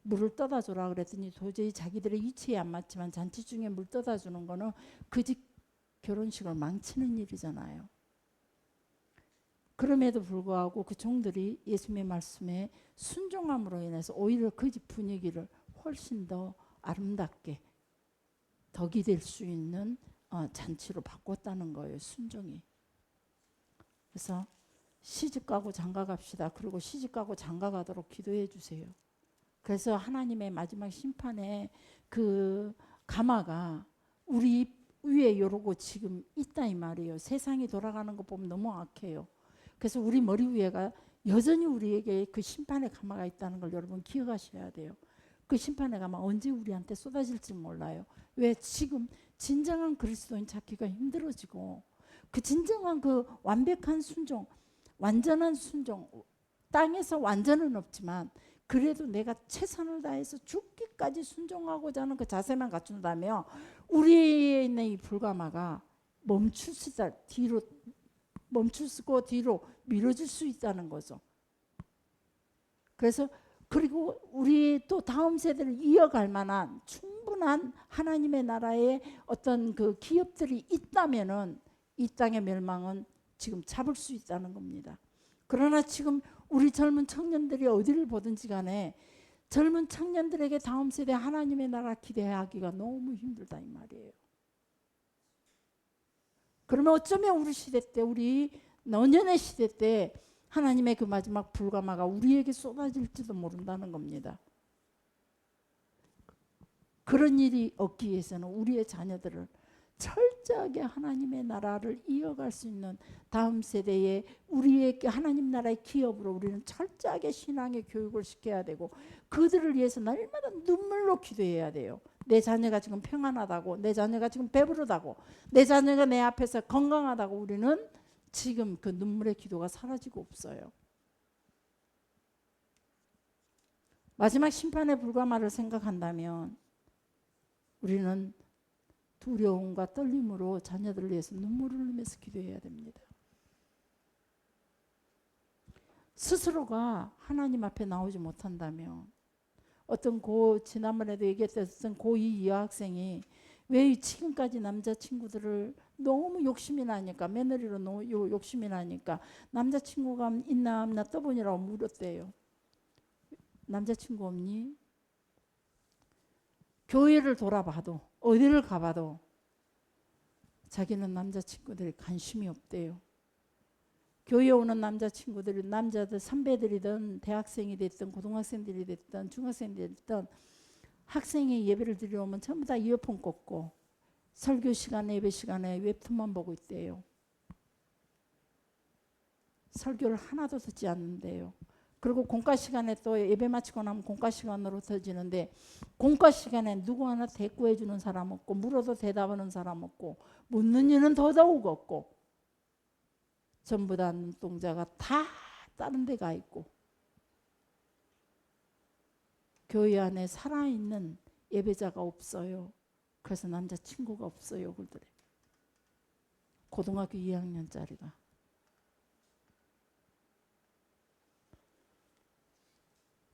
물을 떠다 주라 그랬더니 도저히 자기들의 위치에 안 맞지만 잔치 중에 물 떠다 주는 거는 그 집 결혼식을 망치는 일이잖아요. 그럼에도 불구하고 그 종들이 예수님의 말씀에 순종함으로 인해서 오히려 그 집 분위기를 훨씬 더 아름답게 덕이 될 수 있는 잔치로 바꿨다는 거예요. 순종이. 그래서 시집가고 장가갑시다. 그리고 시집가고 장가가도록 기도해 주세요. 그래서 하나님의 마지막 심판에 그 가마가 우리 위에 요러고 지금 있다 이 말이에요. 세상이 돌아가는 거 보면 너무 악해요. 그래서 우리 머리 위에가 여전히 우리에게 그 심판의 가마가 있다는 걸 여러분 기억하셔야 돼요. 그 심판의 가마 언제 우리한테 쏟아질지 몰라요. 왜? 지금 진정한 그리스도인 찾기가 힘들어지고, 그 진정한 그 완벽한 순종, 완전한 순종, 땅에서 완전은 없지만 그래도 내가 최선을 다해서 죽기까지 순종하고자 하는 그 자세만 갖춘다면 우리에 있는 이 불가마가 멈추고 뒤로 미뤄질 수 있다는 거죠. 그래서 그리고 우리 또 다음 세대를 이어갈 만한 충분한 하나님의 나라의 어떤 그 기업들이 있다면은 이 땅의 멸망은 지금 잡을 수 있다는 겁니다. 그러나 지금 우리 젊은 청년들이 어디를 보든지 간에 젊은 청년들에게 다음 세대 하나님의 나라 기대하기가 너무 힘들다 이 말이에요. 그러면 어쩌면 우리 시대 때, 우리 노년의 시대 때 하나님의 그 마지막 불가마가 우리에게 쏟아질지도 모른다는 겁니다. 그런 일이 없기 위해서는 우리의 자녀들을 철저하게 하나님의 나라를 이어갈 수 있는 다음 세대에 우리의 하나님 나라의 기업으로 우리는 철저하게 신앙의 교육을 시켜야 되고, 그들을 위해서 날마다 눈물로 기도해야 돼요. 내 자녀가 지금 평안하다고, 내 자녀가 지금 배부르다고, 내 자녀가 내 앞에서 건강하다고 우리는 지금 그 눈물의 기도가 사라지고 없어요. 마지막 심판의 불가마를 생각한다면 우리는 두려움과 떨림으로 자녀들을 위해서 눈물을 흘리면서 기도해야 됩니다. 스스로가 하나님 앞에 나오지 못한다면, 어떤 지난번에도 얘기했던 고2 여학생이 왜 지금까지 남자친구들을 너무 욕심이 나니까, 며느리로 욕심이 나니까 남자친구가 있나 없나 떠보니라고 물었대요. 남자친구 없니? 교회를 돌아봐도, 어디를 가봐도 자기는 남자친구들이 관심이 없대요. 교회 오는 남자친구들이, 남자들 선배들이든 대학생이 됐든 고등학생들이 됐든 중학생들이 됐든 학생이 예배를 드리러 오면 전부 다 이어폰 꽂고 설교 시간에, 예배 시간에 웹툰만 보고 있대요. 설교를 하나도 듣지 않는데요. 그리고 공과 시간에 또 예배 마치고 나면 공과 시간으로 흩어지는데, 공과 시간에 누구 하나 대꾸해 주는 사람 없고, 물어도 대답하는 사람 없고, 묻는 이는 더더욱 없고, 전부 다 눈동자가 다 다른 데 가 있고, 교회 안에 살아있는 예배자가 없어요. 그래서 남자친구가 없어요. 그들이 고등학교 2학년짜리가.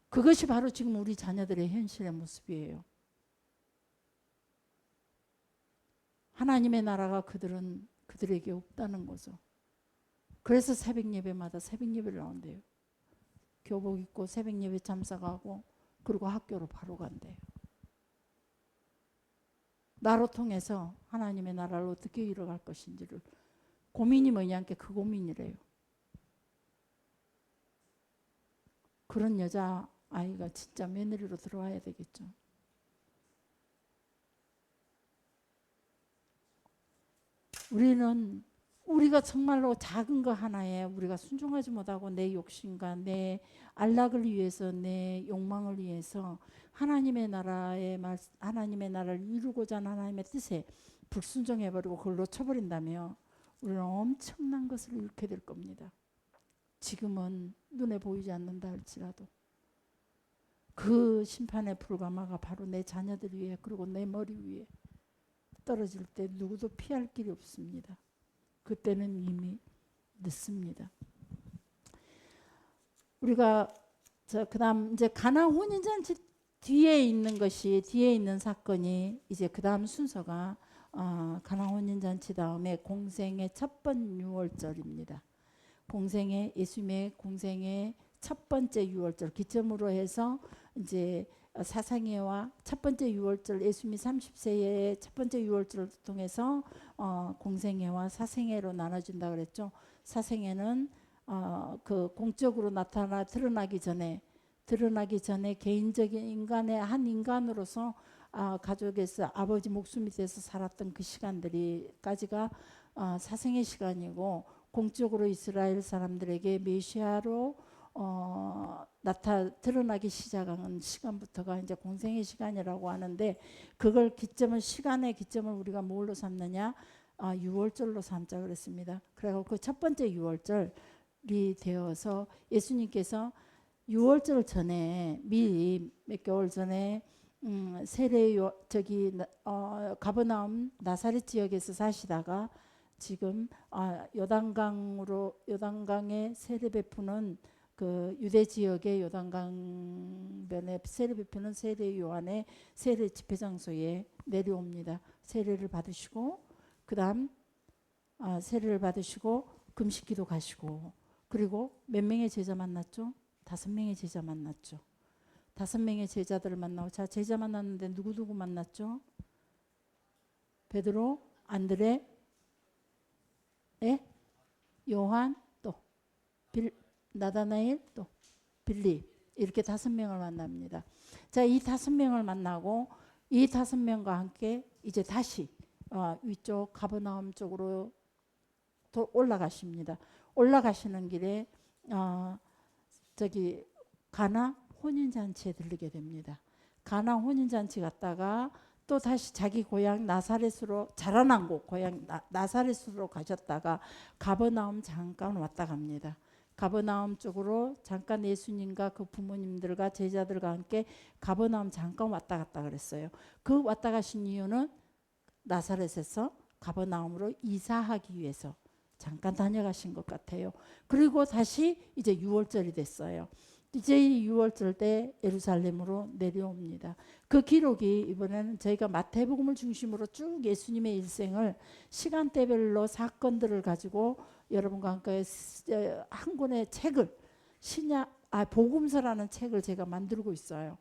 그것이 바로 지금 우리 자녀들의 현실의 모습이에요. 하나님의 나라가 그들에게 없다는 거죠. 그래서 새벽 예배마다 새벽 예배를 나온대요. 교복 입고 새벽 예배 참석하고, 그리고 학교로 바로 간대요. 나로 통해서 하나님의 나라를 어떻게 이뤄갈 것인지를 고민이 뭐냐니까 그 고민이래요. 그런 여자 아이가 진짜 며느리로 들어와야 되겠죠. 우리가 정말로 작은 거 하나에 우리가 순종하지 못하고 내 욕심과 내 안락을 위해서, 내 욕망을 위해서 하나님의 나라를 이루고자 하는 하나님의 뜻에 불순종해버리고 그걸 놓쳐버린다면 우리는 엄청난 것을 잃게 될 겁니다. 지금은 눈에 보이지 않는다 할지라도 그 심판의 불가마가 바로 내 자녀들 위에, 그리고 내 머리 위에 떨어질 때 누구도 피할 길이 없습니다. 그때는 이미 늦습니다. 우리가 그다음 이제 가나 혼인잔치 뒤에 있는 사건이 이제 그다음 순서가 가나 혼인잔치 다음에 공생의 첫번 유월절입니다. 예수님의 공생의 첫 번째 유월절 기점으로 해서 이제 사상예와 첫 번째 유월절, 예수님이 30세의 첫 번째 유월절을 통해서 공생애와 사생애로 나눠진다 그랬죠. 사생애는 그 공적으로 드러나기 전에 개인적인 인간의 한 인간으로서 가족에서 아버지 목숨 밑에서 살았던 그 시간들이까지가 사생의 시간이고, 공적으로 이스라엘 사람들에게 메시아로 드러나기 시작한 시간부터가 이제 공생의 시간이라고 하는데, 그걸 시간의 기점을 우리가 뭘로 삼느냐? 유월절로 삼자 그랬습니다. 그래서 그 첫 번째 유월절이 되어서 예수님께서 유월절 전에 미리 몇 개월 전에 가버나움 나사렛 지역에서 사시다가 지금 요단강에 세례 베푸는 그 유대 지역의 요단강변에 세례 베푸는 세례 요한의 세례 집회 장소에 내려옵니다. 세례를 받으시고 그다음 세례를 받으시고 금식기도 가시고, 그리고 몇 명의 제자 만났죠? 5명의 제자 만났죠. 5명의 제자들을 만나고, 자, 제자 만났는데 누구 만났죠? 베드로, 안드레, 요한, 또 나다나엘, 또 빌립, 이렇게 5명을 만납니다. 자, 이 5명을 만나고 이 5명과 함께 이제 다시 위쪽 가버나움 쪽으로 올라가십니다. 올라가시는 길에 저기 가나 혼인잔치에 들르게 됩니다. 가나 혼인잔치 갔다가 또 다시 자기 고향 나사렛으로, 자라난 곳 고향 나사렛으로 가셨다가 가버나움 잠깐 왔다 갑니다. 가버나움 쪽으로 잠깐 예수님과 그 부모님들과 제자들과 함께 가버나움 잠깐 왔다 갔다 그랬어요. 그 왔다 가신 이유는 나사렛에서 가버나움으로 이사하기 위해서 잠깐 다녀가신 것 같아요. 그리고 다시 이제 6월절이 됐어요. 이제 6월절 때 예루살렘으로 내려옵니다. 그 기록이 이번에는 저희가 마태복음을 중심으로 쭉 예수님의 일생을 시간대별로 사건들을 가지고 여러분과 함께 한 권의 책을 복음서라는 책을 제가 만들고 있어요.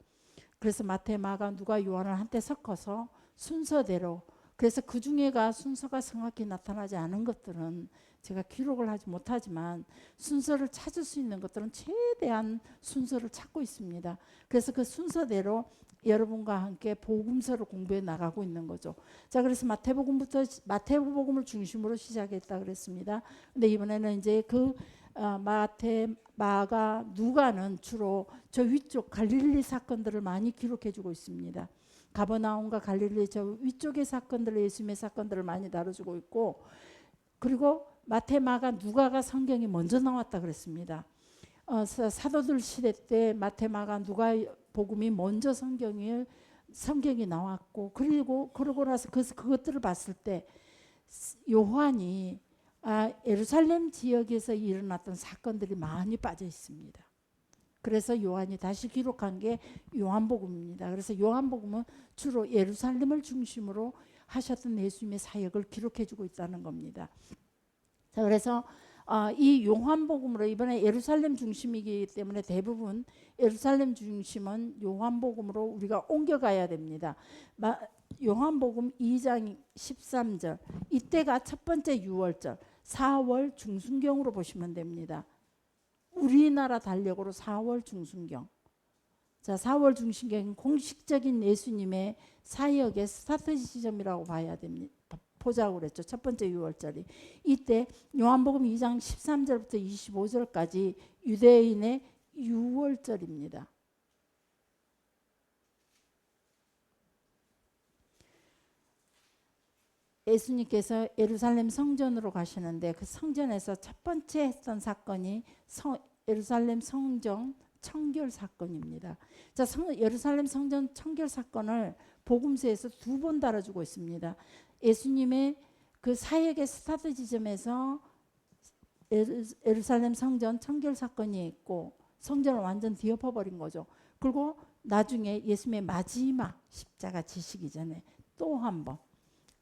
그래서 마태, 마가, 누가, 요한을 한때 섞어서 순서대로, 그래서 그 중에가 순서가 정확히 나타나지 않은 것들은 제가 기록을 하지 못하지만 순서를 찾을 수 있는 것들은 최대한 순서를 찾고 있습니다. 그래서 그 순서대로 여러분과 함께 복음서를 공부해 나가고 있는 거죠. 자, 그래서 마태복음을 중심으로 시작했다 그랬습니다. 근데 이번에는 이제 그 마태, 마가, 누가는 주로 저 위쪽 갈릴리 사건들을 많이 기록해 주고 있습니다. 가버나움과 갈릴리 저 위쪽의 사건들을, 예수님의 사건들을 많이 다뤄주고 있고, 그리고 마태, 마가, 누가가 성경이 먼저 나왔다 그랬습니다. 사도들 시대 때 마태, 마가, 누가 복음이 먼저 성경이 나왔고, 그러고 나서 그것들을 봤을 때 요한이 예루살렘 지역에서 일어났던 사건들이 많이 빠져 있습니다. 그래서 요한이 다시 기록한 게 요한복음입니다. 그래서 요한복음은 주로 예루살렘을 중심으로 하셨던 예수님의 사역을 기록해주고 있다는 겁니다. 자, 그래서 이 요한복음으로 이번에 예루살렘 중심이기 때문에 대부분 예루살렘 중심은 요한복음으로 우리가 옮겨가야 됩니다. 요한복음 2장 13절, 이때가 첫 번째 6월절, 4월 중순경으로 보시면 됩니다. 우리나라 달력으로 4월 중순경. 자, 4월 중순경은 공식적인 예수님의 사역의 스타트 지점이라고 봐야 됩니다. 보자고 그랬죠. 첫 번째 6월절이. 이때 요한복음 2장 13절부터 25절까지 유대인의 6월절입니다. 예수님께서 예루살렘 성전으로 가시는데 그 성전에서 첫 번째 했던 사건이 예루살렘 성전 청결 사건입니다. 자, 예루살렘 성전 청결 사건을 복음서에서 2번 다뤄주고 있습니다. 예수님의 그 사역의 스타트 지점에서 예루살렘 성전 청결 사건이 있고, 성전을 완전 뒤엎어버린 거죠. 그리고 나중에 예수님의 마지막 십자가 지시기 전에 또 한 번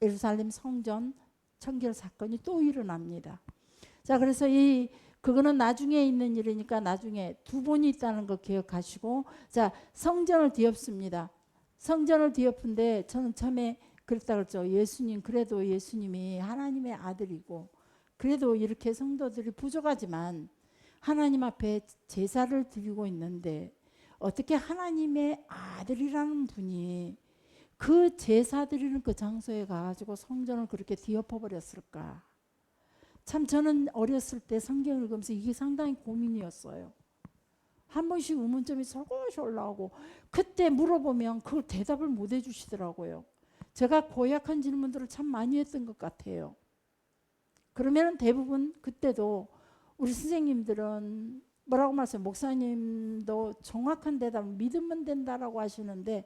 예루살렘 성전 청결 사건이 또 일어납니다. 자, 그래서 그거는 나중에 있는 일이니까 나중에 2번이 있다는 거 기억하시고, 자, 성전을 뒤엎습니다. 성전을 뒤엎은데 저는 처음에 그랬다 그랬죠. 그래도 예수님이 하나님의 아들이고, 그래도 이렇게 성도들이 부족하지만 하나님 앞에 제사를 드리고 있는데 어떻게 하나님의 아들이라는 분이 그 제사 드리는 그 장소에 가가지고 성전을 그렇게 뒤엎어버렸을까? 참 저는 어렸을 때 성경 읽으면서 이게 상당히 고민이었어요. 한 번씩 의문점이 솔솔 올라오고, 그때 물어보면 그걸 대답을 못 해주시더라고요. 제가 고약한 질문들을 참 많이 했던 것 같아요. 그러면 대부분 그때도 우리 선생님들은 뭐라고 말씀해요? 목사님도 정확한 대답 믿으면 된다라고 하시는데,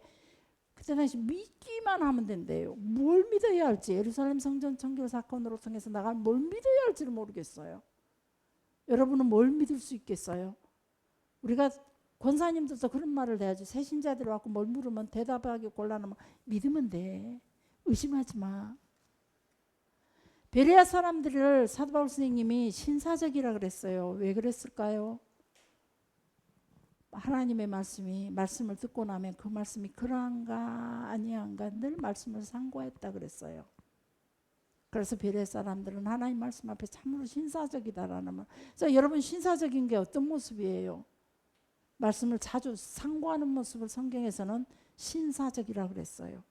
그때 당시 믿기만 하면 된대요. 뭘 믿어야 할지, 예루살렘 성전 청결 사건으로 통해서 나가면 뭘 믿어야 할지를 모르겠어요. 여러분은 뭘 믿을 수 있겠어요? 우리가 권사님들도 그런 말을 해야지. 새신자들이 와서 뭘 물으면 대답하기 곤란하면 믿으면 돼. 의심하지 마. 베레아 사람들을 사도 바울 선생님이 신사적이라 그랬어요. 왜 그랬을까요? 하나님의 말씀을 듣고 나면 그 말씀이 그러한가 아니한가 늘 말씀을 상고했다 그랬어요. 그래서 베레 사람들은 하나님 말씀 앞에 참으로 신사적이다라는 말. 자, 여러분 신사적인 게 어떤 모습이에요? 말씀을 자주 상고하는 모습을 성경에서는 신사적이라고 그랬어요.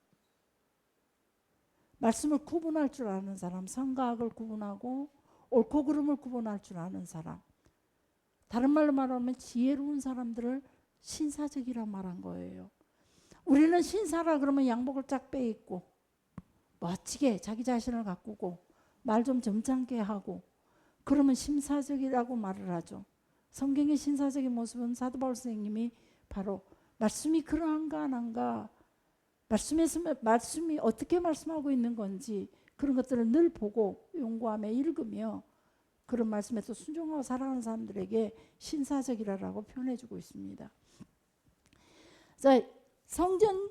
말씀을 구분할 줄 아는 사람, 선과 악을 구분하고 옳고 그름을 구분할 줄 아는 사람. 다른 말로 말하면 지혜로운 사람들을 신사적이라 말한 거예요. 우리는 신사라 그러면 양복을 쫙 빼입고 멋지게 자기 자신을 가꾸고 말 좀 점잖게 하고 그러면 신사적이라고 말을 하죠. 성경의 신사적인 모습은 사도 바울 선생님이 바로 말씀이 그러한가 안 한가, 말씀이 어떻게 말씀하고 있는 건지 그런 것들을 늘 보고 연구하며 읽으며 그런 말씀에 또 순종하고 살아가는 사람들에게 신사적이라고 표현해주고 있습니다. 자, 성전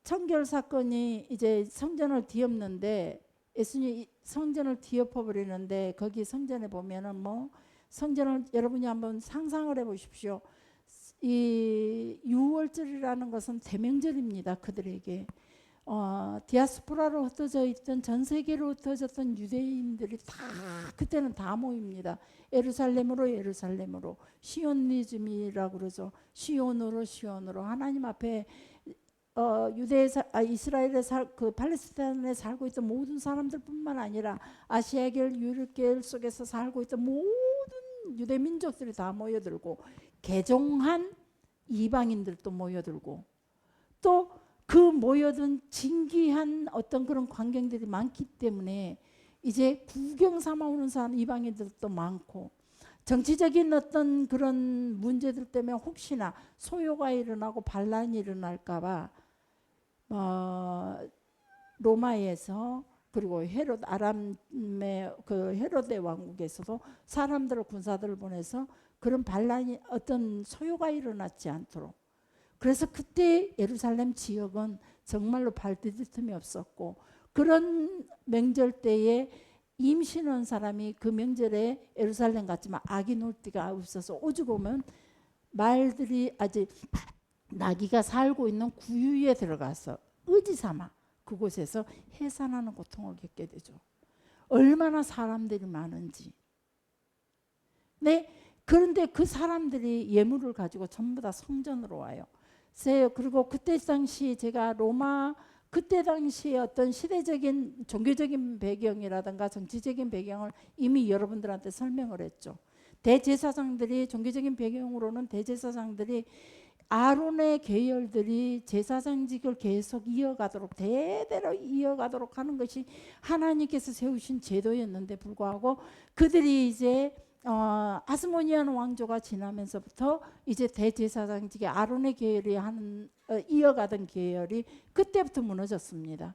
청결 사건이 이제 성전을 뒤엎는데 예수님이 성전을 뒤엎어 버리는데 거기 성전에 보면은 뭐 성전을 여러분이 한번 상상을 해 보십시오. 이 유월절이라는 것은 대명절입니다. 그들에게 디아스포라로 흩어져 있던 전 세계로 흩어졌던 유대인들이 다 그때는 다 모입니다. 예루살렘으로 시온리즘이라고 그러죠. 시온으로 하나님 앞에 이스라엘에 그 팔레스타인에 살고 있던 모든 사람들뿐만 아니라 아시아계열 유럽계열 속에서 살고 있던 모든 유대 민족들이 다 모여들고 개종한 이방인들도 모여들고 또 그 모여든 진귀한 어떤 그런 광경들이 많기 때문에 이제 구경 삼아 오는 사람 이방인들도 많고 정치적인 어떤 그런 문제들 때문에 혹시나 소요가 일어나고 반란이 일어날까 봐 로마에서 그리고 헤롯 아람의 그 헤롯의 왕국에서도 사람들을 군사들을 보내서 그런 반란이 어떤 소요가 일어나지 않도록 그래서 그때 예루살렘 지역은 정말로 발디딜 틈이 없었고 그런 명절 때에 임신한 사람이 그 명절에 예루살렘 갔지만 아기 놀 데가 없어서 오죽 오면 말들이 아직 나귀가 살고 있는 구유에 들어가서 의지삼아 그곳에서 해산하는 고통을 겪게 되죠. 얼마나 사람들이 많은지. 네, 그런데 그 사람들이 예물을 가지고 전부 다 성전으로 와요. 그리고 그때 당시 제가 로마 그때 당시에 어떤 시대적인 종교적인 배경이라든가 정치적인 배경을 이미 여러분들한테 설명을 했죠. 대제사장들이 종교적인 배경으로는 대제사장들이 아론의 계열들이 제사장직을 계속 이어가도록 대대로 이어가도록 하는 것이 하나님께서 세우신 제도였는데 불구하고 그들이 이제 아스모니안 왕조가 지나면서부터 이제 대제사장직의 아론의 계열이 이어가던 계열이 그때부터 무너졌습니다.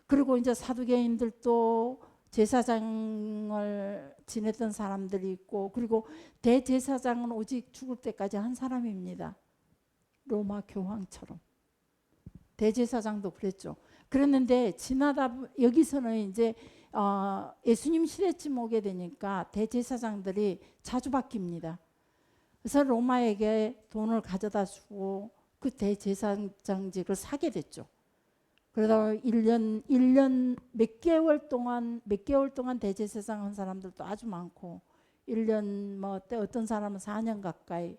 그리고 이제 사두개인들도 제사장을 지냈던 사람들이 있고 그리고 대제사장은 오직 죽을 때까지 한 사람입니다. 로마 교황처럼 대제사장도 그랬죠. 그랬는데 지나다 여기서는 이제 예수님 시대쯤 오게 되니까 대제사장들이 자주 바뀝니다. 그래서 로마에게 돈을 가져다 주고 그 대제사장직을 사게 됐죠. 그러다 1년 몇 개월 동안 대제사장 한 사람들도 아주 많고 1년 뭐 어떤 사람은 4년 가까이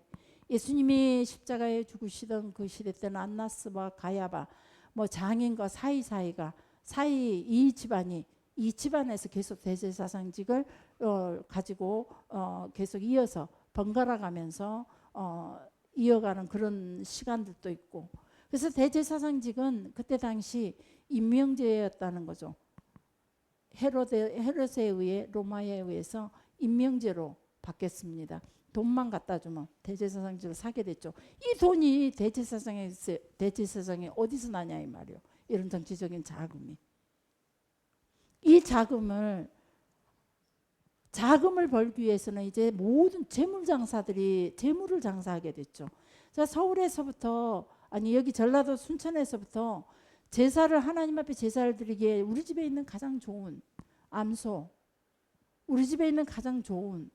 예수님이 십자가에 죽으시던 그 시대 때는 안나스와 가야바 뭐 장인과 사이사이가 이 집안에서 계속 대제사장직을 가지고 계속 이어서 번갈아 가면서 이어가는 그런 시간들도 있고 그래서 대제사장직은 그때 당시 임명제였다는 거죠. 헤롯에 의해 로마에 의해서 임명제로 바뀌었습니다. 돈만 갖다 주면 대제사장직을 사게 됐죠. 이 돈이 대제사장이 어디서 나냐 이 말이요. 이런 정치적인 자금이. 이 자금을 벌기 위해서는 이제 모든 재물장사들이 재물을 장사하게 됐죠. 자, 서울에서부터 여기 전라도 순천에서부터 하나님 앞에 제사를 드리기에 우리 집에 있는 가장 좋은 암소, 우리 집에 있는 가장 좋은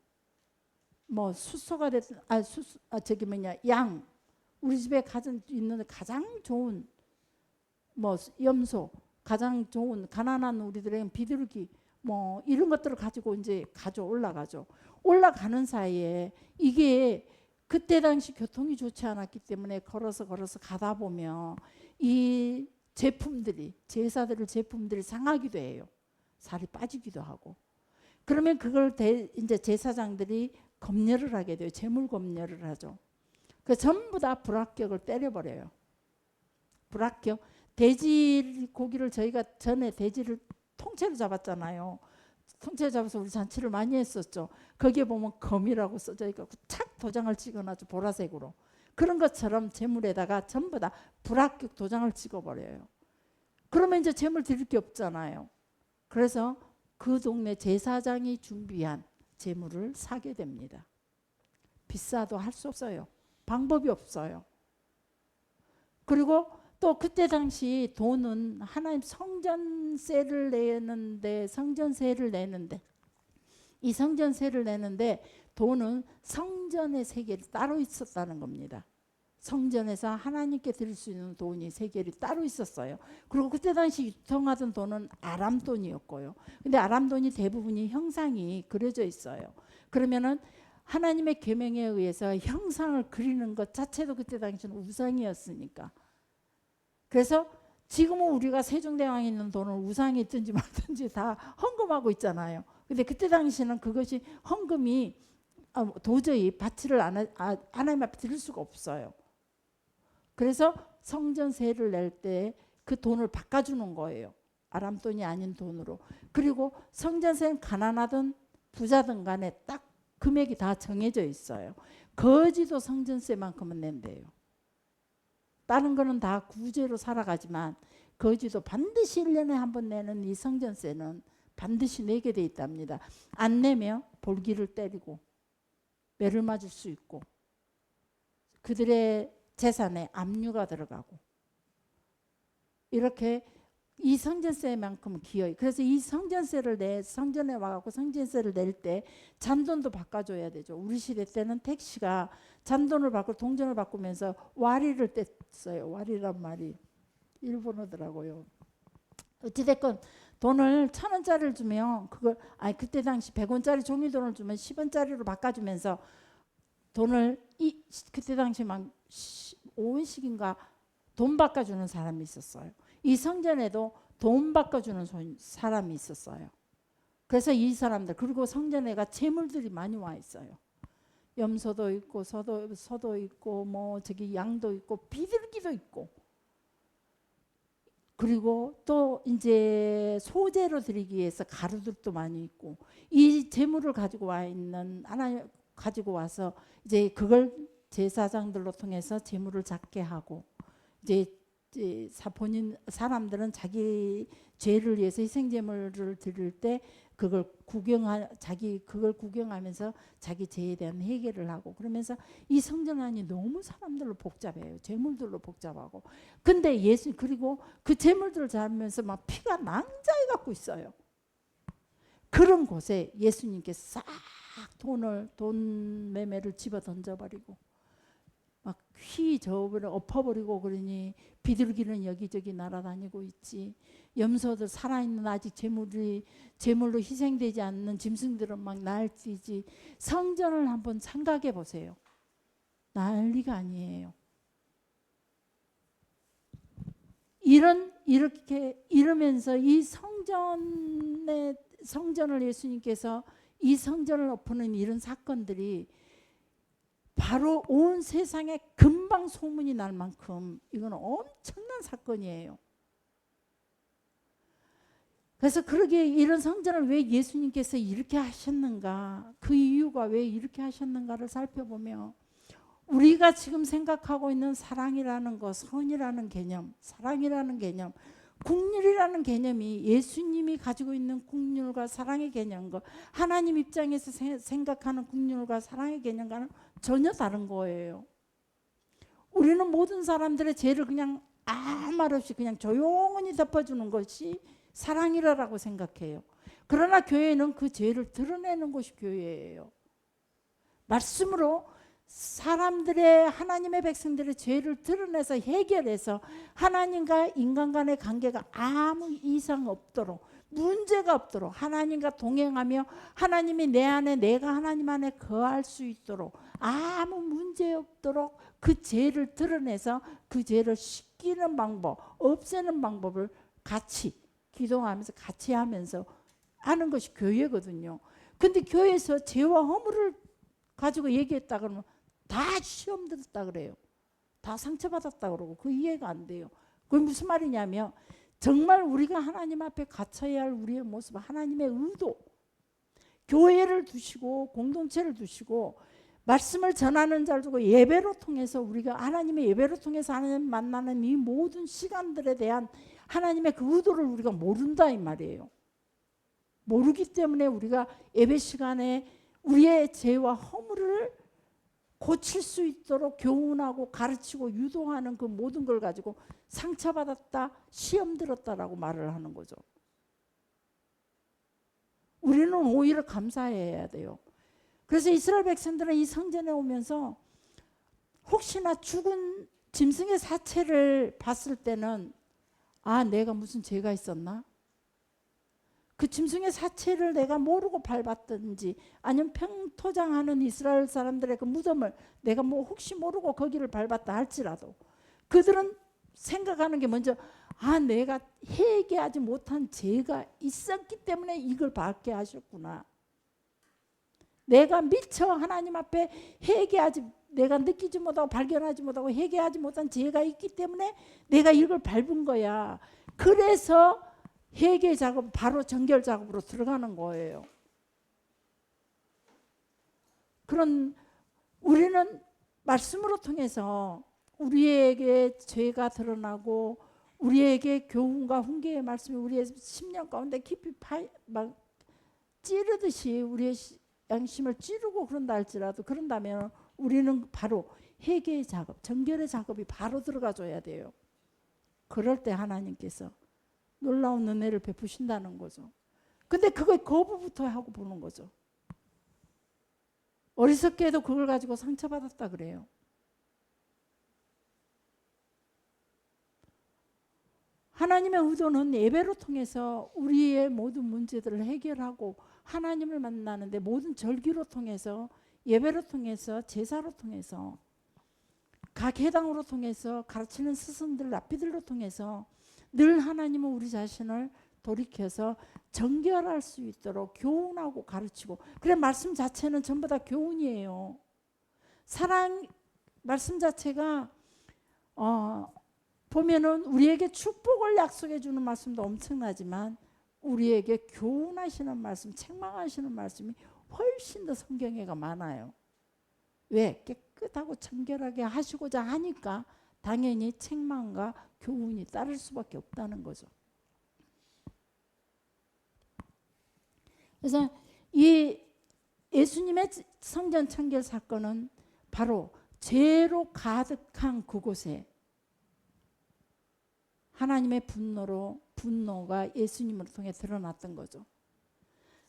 뭐 수소가 됐든 저기 뭐냐 양 우리 집에 가진 있는 가장 좋은 뭐 염소 가장 좋은 가난한 우리들에게 비둘기 뭐 이런 것들을 가지고 이제 올라가죠. 올라가는 사이에 이게 그때 당시 교통이 좋지 않았기 때문에 걸어서 가다 보면 이 제품들이 제사들 제품들이 상하기도 해요. 살이 빠지기도 하고. 그러면 그걸 이제 제사장들이 검열을 하게 돼요. 재물 검열을 하죠. 그 전부 다 불합격을 때려버려요. 불합격. 돼지 고기를 저희가 전에 돼지를 통째로 잡았잖아요. 통째로 잡아서 우리 잔치를 많이 했었죠. 거기에 보면 검이라고 써져 있고 착 도장을 찍어놔죠. 보라색으로. 그런 것처럼 재물에다가 전부 다 불합격 도장을 찍어버려요. 그러면 이제 재물 드릴 게 없잖아요. 그래서 그 동네 제사장이 준비한 재물을 사게 됩니다. 비싸도 할 수 없어요. 방법이 없어요. 그리고 또 그때 당시 돈은 하나님 성전세를 내는데 이 성전세를 내는데 돈은 성전의 세겔이 따로 있었다는 겁니다. 성전에서 하나님께 드릴 수 있는 돈이 세겔이 따로 있었어요. 그리고 그때 당시 유통하던 돈은 아람 돈이었고요. 근데 아람 돈이 대부분이 형상이 그려져 있어요. 그러면은 하나님의 계명에 의해서 형상을 그리는 것 자체도 그때 당시는 우상이었으니까. 그래서 지금은 우리가 세종대왕에 있는 돈을 우상이 있든지 말든지 다 헌금하고 있잖아요. 근데 그때 당시는 그것이 헌금이 도저히 받지를 하나님 앞에 드릴 수가 없어요. 그래서 성전세를 낼 때 그 돈을 바꿔주는 거예요. 아람 돈이 아닌 돈으로. 그리고 성전세는 가난하든 부자든 간에 딱 금액이 다 정해져 있어요. 거지도 성전세만큼은 낸대요. 다른 거는 다 구제로 살아가지만 거지도 반드시 1년에 한 번 내는 이 성전세는 반드시 내게 돼 있답니다. 안 내면 볼기를 때리고 매를 맞을 수 있고 그들의 재산에 압류가 들어가고 이렇게 이 성전세만큼 기여해. 그래서 이 성전에 와갖고 성전세를 낼 때 잔돈도 바꿔줘야 되죠. 우리 시대 때는 택시가 잔돈을 바꾸고 동전을 바꾸면서 와리를 뗐어요. 와리란 말이 일본어더라고요. 어찌됐건 돈을 1,000원짜리를 주면 그걸 그때 당시 100원짜리 종이돈을 주면 10원짜리로 바꿔주면서 돈을 그때 당시 막 5원씩인가 돈 바꿔주는 사람이 있었어요. 이 성전에도 돈 바꿔주는 사람이 있었어요. 그래서 이 사람들 그리고 성전에가 재물들이 많이 와 있어요. 염소도 있고 소도 있고 뭐 저기 양도 있고 비둘기도 있고 그리고 또 이제 소재로 드리기 위해서 가루들도 많이 있고 이 재물을 가지고 가지고 와서 이제 그걸 제사장들로 통해서 재물을 잡게 하고 이제 본인 사람들은 자기 죄를 위해서 희생제물을 드릴 때 그걸 구경하면서 자기 죄에 대한 해결을 하고 그러면서 이 성전 안이 너무 사람들로 복잡해요. 재물들로 복잡하고. 근데 그리고 그 재물들을 잡으면서 막 피가 낭자해 갖고 있어요. 그런 곳에 예수님께서 싹 돈 매매를 집어 던져버리고 막 휘저어버려 엎어버리고 그러니 비둘기는 여기저기 날아다니고 있지. 염소들 살아있는 아직 제물로 희생되지 않는 짐승들은 막 날뛰지. 성전을 한번 생각해 보세요. 난리가 아니에요. 이렇게 이러면서 이 성전을 예수님께서 이 성전을 엎는 이런 사건들이 바로 온 세상에 금방 소문이 날 만큼 이건 엄청난 사건이에요. 그래서 그러기에 이런 성전을 왜 예수님께서 이렇게 하셨는가, 그 이유가 왜 이렇게 하셨는가를 살펴보면 우리가 지금 생각하고 있는 사랑이라는 것, 선이라는 개념, 사랑이라는 개념, 국률이라는 개념이 예수님이 가지고 있는 국률과 사랑의 개념과 하나님 입장에서 생각하는 국률과 사랑의 개념과는 전혀 다른 거예요. 우리는 모든 사람들의 죄를 그냥 아무 말 없이 그냥 조용히 덮어주는 것이 사랑이라고 생각해요. 그러나 교회는 그 죄를 드러내는 것이 교회예요. 말씀으로 사람들의, 하나님의 백성들의 죄를 드러내서 해결해서 하나님과 인간 간의 관계가 아무 이상 없도록, 문제가 없도록 하나님과 동행하며 하나님이 내 안에, 내가 하나님 안에 거할 수 있도록, 아무 문제 없도록 그 죄를 드러내서 그 죄를 씻기는 방법, 없애는 방법을 같이 기도하면서 같이 하면서 하는 것이 교회거든요. 근데 교회에서 죄와 허물을 가지고 얘기했다 그러면 다 시험 들었다 그래요. 다 상처받았다 그러고 그 이해가 안 돼요. 그게 무슨 말이냐면 정말 우리가 하나님 앞에 갇혀야 할 우리의 모습, 하나님의 의도, 교회를 두시고 공동체를 두시고 말씀을 전하는 자를 두고 예배로 통해서 우리가 하나님의 예배로 통해서 하나님 만나는 이 모든 시간들에 대한 하나님의 그 의도를 우리가 모른다 이 말이에요. 모르기 때문에 우리가 예배 시간에 우리의 죄와 허물을 고칠 수 있도록 교훈하고 가르치고 유도하는 그 모든 걸 가지고 상처받았다, 시험 들었다라고 말을 하는 거죠. 우리는 오히려 감사해야 돼요. 그래서 이스라엘 백성들은 이 성전에 오면서 혹시나 죽은 짐승의 사체를 봤을 때는 아, 내가 무슨 죄가 있었나? 그 짐승의 사체를 내가 모르고 밟았든지 아니면 평토장하는 이스라엘 사람들의 그 무덤을 내가 뭐 혹시 모르고 거기를 밟았다 할지라도 그들은 생각하는 게 먼저 아, 내가 회개하지 못한 죄가 있었기 때문에 이걸 받게 하셨구나. 내가 미처 하나님 앞에 회개하지, 내가 느끼지 못하고 발견하지 못하고 회개하지 못한 죄가 있기 때문에 내가 이걸 밟은 거야. 그래서 회개 작업, 바로 정결 작업으로 들어가는 거예요. 그런 우리는 말씀으로 통해서 우리에게 죄가 드러나고 우리에게 교훈과 훈계의 말씀이 우리의 심령 가운데 깊이 막 찌르듯이 우리의 양심을 찌르고 그런다 할지라도 그런다면 우리는 바로 회개의 작업, 정결의 작업이 바로 들어가 줘야 돼요. 그럴 때 하나님께서 놀라운 은혜를 베푸신다는 거죠. 근데 그걸 거부부터 하고 보는 거죠. 어리석게도 그걸 가지고 상처받았다 그래요. 하나님의 의도는 예배로 통해서 우리의 모든 문제들을 해결하고 하나님을 만나는데 모든 절기로 통해서 예배로 통해서 제사로 통해서 각 회당으로 통해서 가르치는 스승들 랍비들로 통해서 늘 하나님은 우리 자신을 돌이켜서 정결할 수 있도록 교훈하고 가르치고 그래 말씀 자체는 전부 다 교훈이에요. 사랑 말씀 자체가 보면은 우리에게 축복을 약속해 주는 말씀도 엄청나지만 우리에게 교훈하시는 말씀, 책망하시는 말씀이 훨씬 더 성경에가 많아요. 왜? 깨끗하고 청결하게 하시고자 하니까 당연히 책망과 교훈이 따를 수밖에 없다는 거죠. 그래서 이 예수님의 성전 청결 사건은 바로 죄로 가득한 그곳에 하나님의 분노가 예수님을 통해 드러났던 거죠.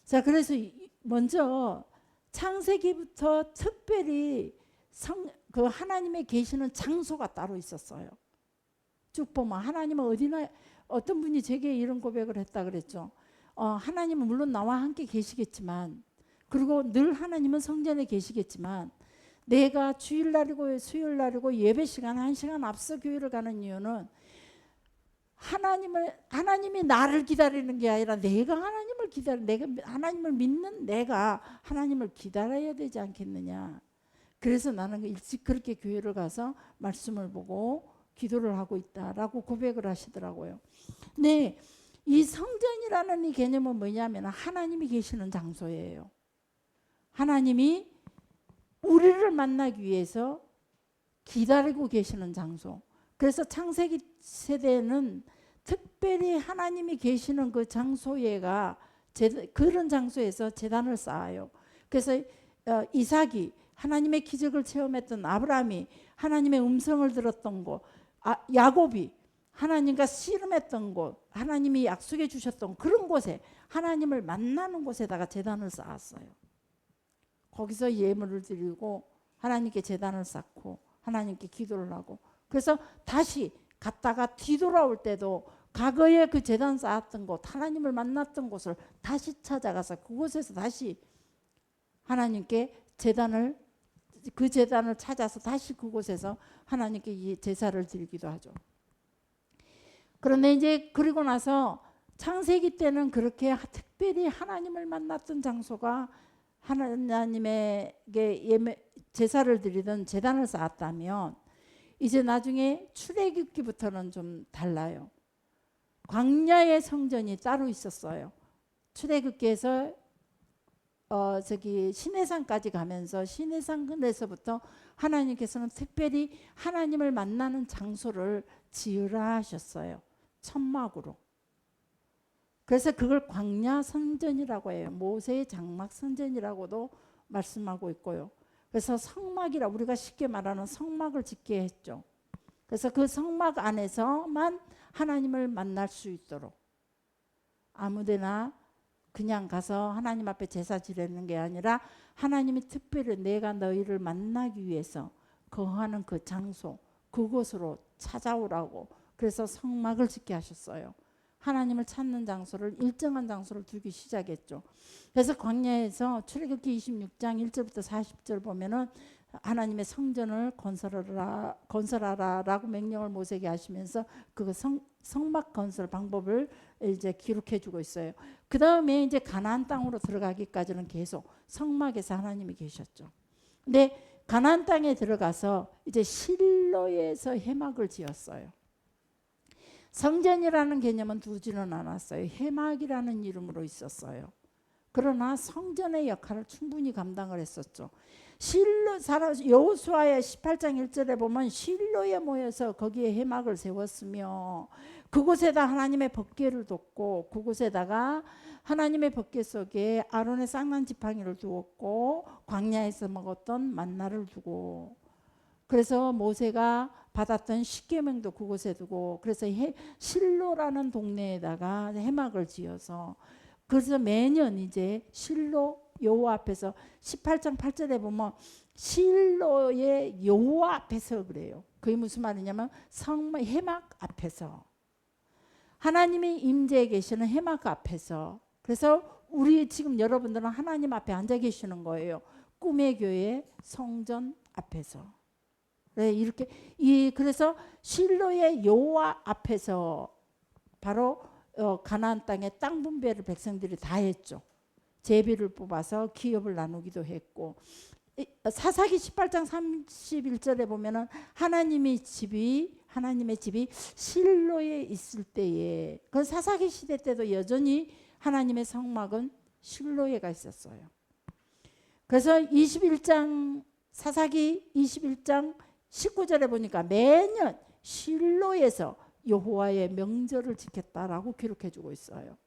자, 그래서 먼저 창세기부터 특별히 그 하나님의 계시는 장소가 따로 있었어요. 쭉 보면 하나님은 어디나 어떤 분이 제게 이런 고백을 했다 그랬죠. 하나님은 물론 나와 함께 계시겠지만 그리고 늘 하나님은 성전에 계시겠지만 내가 주일날이고 수요일날이고 예배 시간 1시간 앞서 교회를 가는 이유는 하나님이 나를 기다리는 게 아니라 내가 하나님을 내가 하나님을 믿는 내가 하나님을 기다려야 되지 않겠느냐. 그래서 나는 일찍 그렇게 교회를 가서 말씀을 보고 기도를 하고 있다라고 고백을 하시더라고요. 네, 이 성전이라는 이 개념은 뭐냐면 하나님이 계시는 장소예요. 하나님이 우리를 만나기 위해서 기다리고 계시는 장소. 그래서 창세기 세대는 특별히 하나님이 계시는 그 장소에가 그런 장소에서 제단을 쌓아요. 그래서 이삭이 하나님의 기적을 체험했던 아브라함이 하나님의 음성을 들었던 곳, 야곱이 하나님과 씨름했던 곳, 하나님이 약속해 주셨던 그런 곳에 하나님을 만나는 곳에다가 제단을 쌓았어요. 거기서 예물을 드리고 하나님께 제단을 쌓고 하나님께 기도를 하고, 그래서 다시 갔다가 뒤돌아올 때도 과거에 그 제단 쌓았던 곳, 하나님을 만났던 곳을 다시 찾아가서 그곳에서 다시 하나님께 그 제단을 찾아서 다시 그곳에서 하나님께 이 제사를 드리기도 하죠. 그런데 이제 그리고 나서 창세기 때는 그렇게 특별히 하나님을 만났던 장소가 하나님에게 제사를 드리던 제단을 쌓았다면, 이제 나중에 출애굽기부터는 좀 달라요. 광야의 성전이 따로 있었어요. 출애굽기에서 시내산까지 가면서 시내산에서부터 하나님께서는 특별히 하나님을 만나는 장소를 지으라 하셨어요. 천막으로. 그래서 그걸 광야 성전이라고 해요. 모세의 장막 성전이라고도 말씀하고 있고요. 그래서 성막이라, 우리가 쉽게 말하는 성막을 짓게 했죠. 그래서 그 성막 안에서만 하나님을 만날 수 있도록, 아무데나 그냥 가서 하나님 앞에 제사 지내는 게 아니라 하나님이 특별히 내가 너희를 만나기 위해서 거하는 그 장소, 그곳으로 찾아오라고, 그래서 성막을 짓게 하셨어요. 하나님을 찾는 장소를, 일정한 장소를 두기 시작했죠. 그래서 광야에서 출애굽기 26장 1절부터 40절 보면은 하나님의 성전을 건설하라라고 명령을 모세에게 하시면서 그 성막 건설 방법을 이제 기록해 주고 있어요. 그 다음에 이제 가나안 땅으로 들어가기까지는 계속 성막에서 하나님이 계셨죠. 근데 가나안 땅에 들어가서 이제 실로에서 회막을 지었어요. 성전이라는 개념은 두지는 않았어요. 회막이라는 이름으로 있었어요. 그러나 성전의 역할을 충분히 감당을 했었죠. 여호수아의 18장 1절에 보면 실로에 모여서 거기에 회막을 세웠으며 그곳에다 하나님의 법궤를 뒀고 그곳에다가 하나님의 법궤 속에 아론의 쌍난 지팡이를 두었고 광야에서 먹었던 만나를 두고, 그래서 모세가 받았던 십계명도 그곳에 두고, 그래서 실로라는 동네에다가 회막을 지어서, 그래서 매년 이제 실로 여호와 앞에서 18장 8절에 보면 실로의 여호와 앞에서 그래요. 그게 무슨 말이냐면 회막 앞에서, 하나님이 임재해 계시는 회막 앞에서. 그래서 우리 지금 여러분들은 하나님 앞에 앉아 계시는 거예요. 꿈의 교회 성전 앞에서. 네, 이렇게 그래서 실로의 여호와 앞에서 바로 가나안 땅에 땅 분배를 백성들이 다 했죠. 제비를 뽑아서 기업을 나누기도 했고, 사사기 18장 31절에 보면은 하나님의 집이 실로에 있을 때에, 그 사사기 시대 때도 여전히 하나님의 성막은 실로에가 있었어요. 그래서 사사기 21장 19절에 보니까 매년 실로에서 여호와의 명절을 지켰다라고 기록해주고 있어요.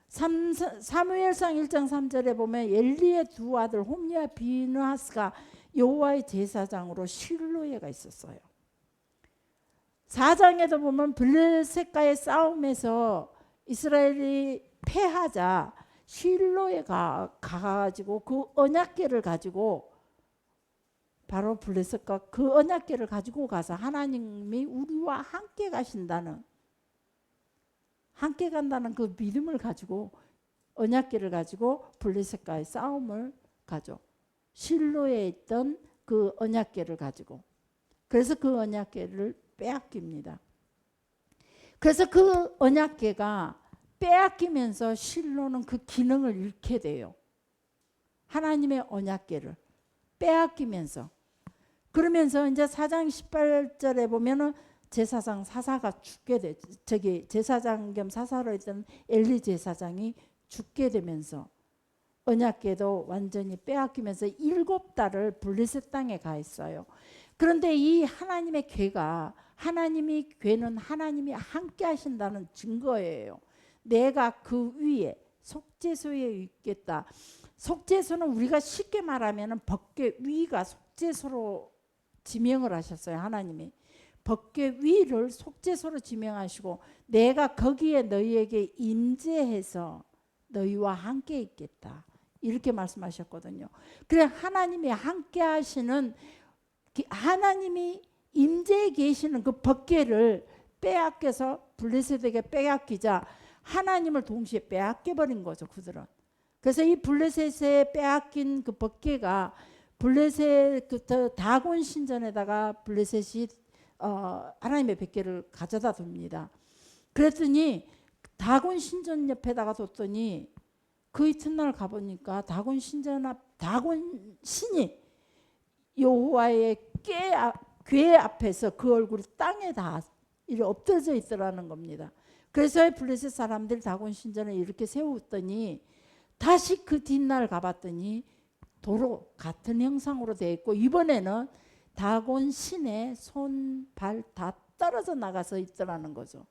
사무엘상 1장 3절에 보면 엘리의 두 아들 홈리와 비느하스가 여호와의 제사장으로 실로에가 있었어요. 4장에도 보면 블레셋과의 싸움에서 이스라엘이 패하자 실로에 가가지고 그 언약궤를 가지고, 바로 블레셋과 그 언약궤를 가지고 가서 하나님이 우리와 함께 간다는 그 믿음을 가지고 언약궤를 가지고 블레셋과의 싸움을 가죠. 실로에 있던 그 언약궤를 가지고. 그래서 그 언약궤를 빼앗깁니다. 그래서 그 언약궤가 빼앗기면서 실로는 그 기능을 잃게 돼요. 하나님의 언약궤를 빼앗기면서. 그러면서 이제 4장 18절에 보면은 제사장 사사가 죽게 돼. 제사장 겸 사사로 있던 엘리 제사장이 죽게 되면서 언약궤도 완전히 빼앗기면서 7달을 블레셋 땅에 가 있어요. 그런데 이 하나님의 궤가, 궤는 하나님이 함께 하신다는 증거예요. 내가 그 위에 속죄소에 있겠다. 속죄소는 우리가 쉽게 말하면 법궤 위가 속죄소로 지명을 하셨어요. 하나님이 법궤 위를 속죄소로 지명하시고, 내가 거기에 너희에게 임재해서 너희와 함께 있겠다, 이렇게 말씀하셨거든요. 그래 하나님이 함께 하시는 하나님이 임재에 계시는 그 법궤를 빼앗겨서 블레셋에게 빼앗기자 하나님을 동시에 빼앗겨버린 거죠. 그들은. 그래서 이 블레셋에 빼앗긴 그 법궤가 블레셋 그 다곤 신전에다가 블레셋이 하나님의 법궤를 가져다 둡니다. 그랬더니 다곤 신전 옆에다가 뒀더니 그 이튿날 가보니까 다곤 신전 앞 다곤 신이 여호와의 궤 앞에서 그 얼굴이 땅에 다 엎드러져 있더라는 겁니다. 그래서 블레셋 사람들이 다곤 신전을 이렇게 세웠더니 다시 그 뒷날 가봤더니 도로 같은 형상으로 되어 있고 이번에는 다곤 신의 손, 발 다 떨어져 나가서 있더라는 거죠.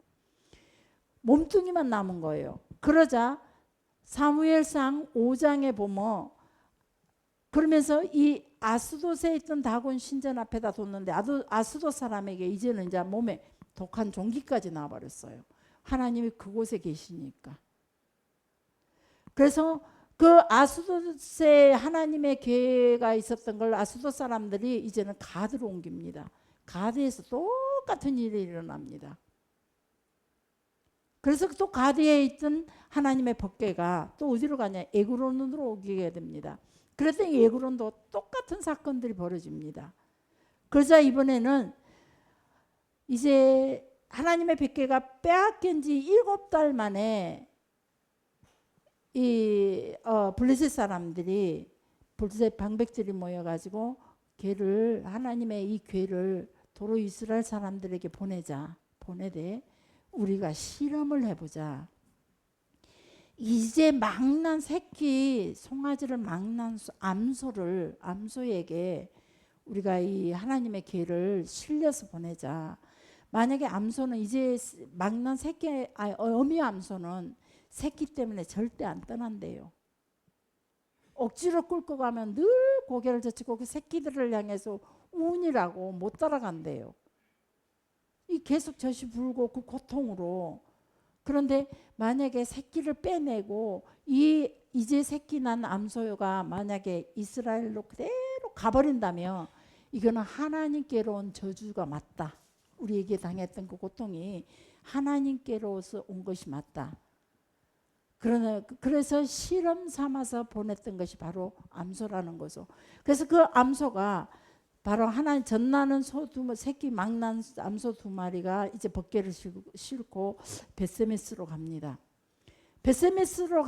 몸뚱이만 남은 거예요. 그러자 사무엘상 5장에 보면 그러면서 이 아스돗에 있던 다곤 신전 앞에다 뒀는데 아스돗 사람에게 이제는 이제 몸에 독한 종기까지 나와버렸어요. 하나님이 그곳에 계시니까. 그래서 그 아스돗에 하나님의 궤가 있었던 걸 아스돗 사람들이 이제는 가드로 옮깁니다. 가드에서 똑같은 일이 일어납니다. 그래서 또 가드에 있던 하나님의 법궤가 또 어디로 가냐? 에그론으로 오게 됩니다. 그랬더니 에그론도 똑같은 사건들이 벌어집니다. 그러자 이번에는 이제 하나님의 법궤가 빼앗긴 지 7달 만에 이 블레셋 사람들이 블레셋 방백들이 모여가지고 궤를 하나님의 이 궤를 도로 이스라엘 사람들에게 보내되 우리가 실험을 해보자. 이제 막난 새끼 송아지를 막난 암소에게 우리가 이 하나님의 궤를 실려서 보내자. 만약에 암소는 이제 막난 새끼 어미 암소는 새끼 때문에 절대 안 떠난대요. 억지로 끌고 가면 늘 고개를 젖히고 그 새끼들을 향해서 운이라고 못 따라간대요. 이 계속 젖이 불고 그 고통으로. 그런데 만약에 새끼를 빼내고 이제 새끼 난 암소가 만약에 이스라엘로 그대로 가버린다면 이거는 하나님께로 온 저주가 맞다. 우리에게 당했던 그 고통이 하나님께로서 온 것이 맞다. 그래서 실험 삼아서 보냈던 것이 바로 암소라는 거죠. 그래서 그 암소가 바로 하나님 전나는 새끼 막난 암소 2마리가 이제 법궤를 싣고 베세메스로 갑니다. 베세메스로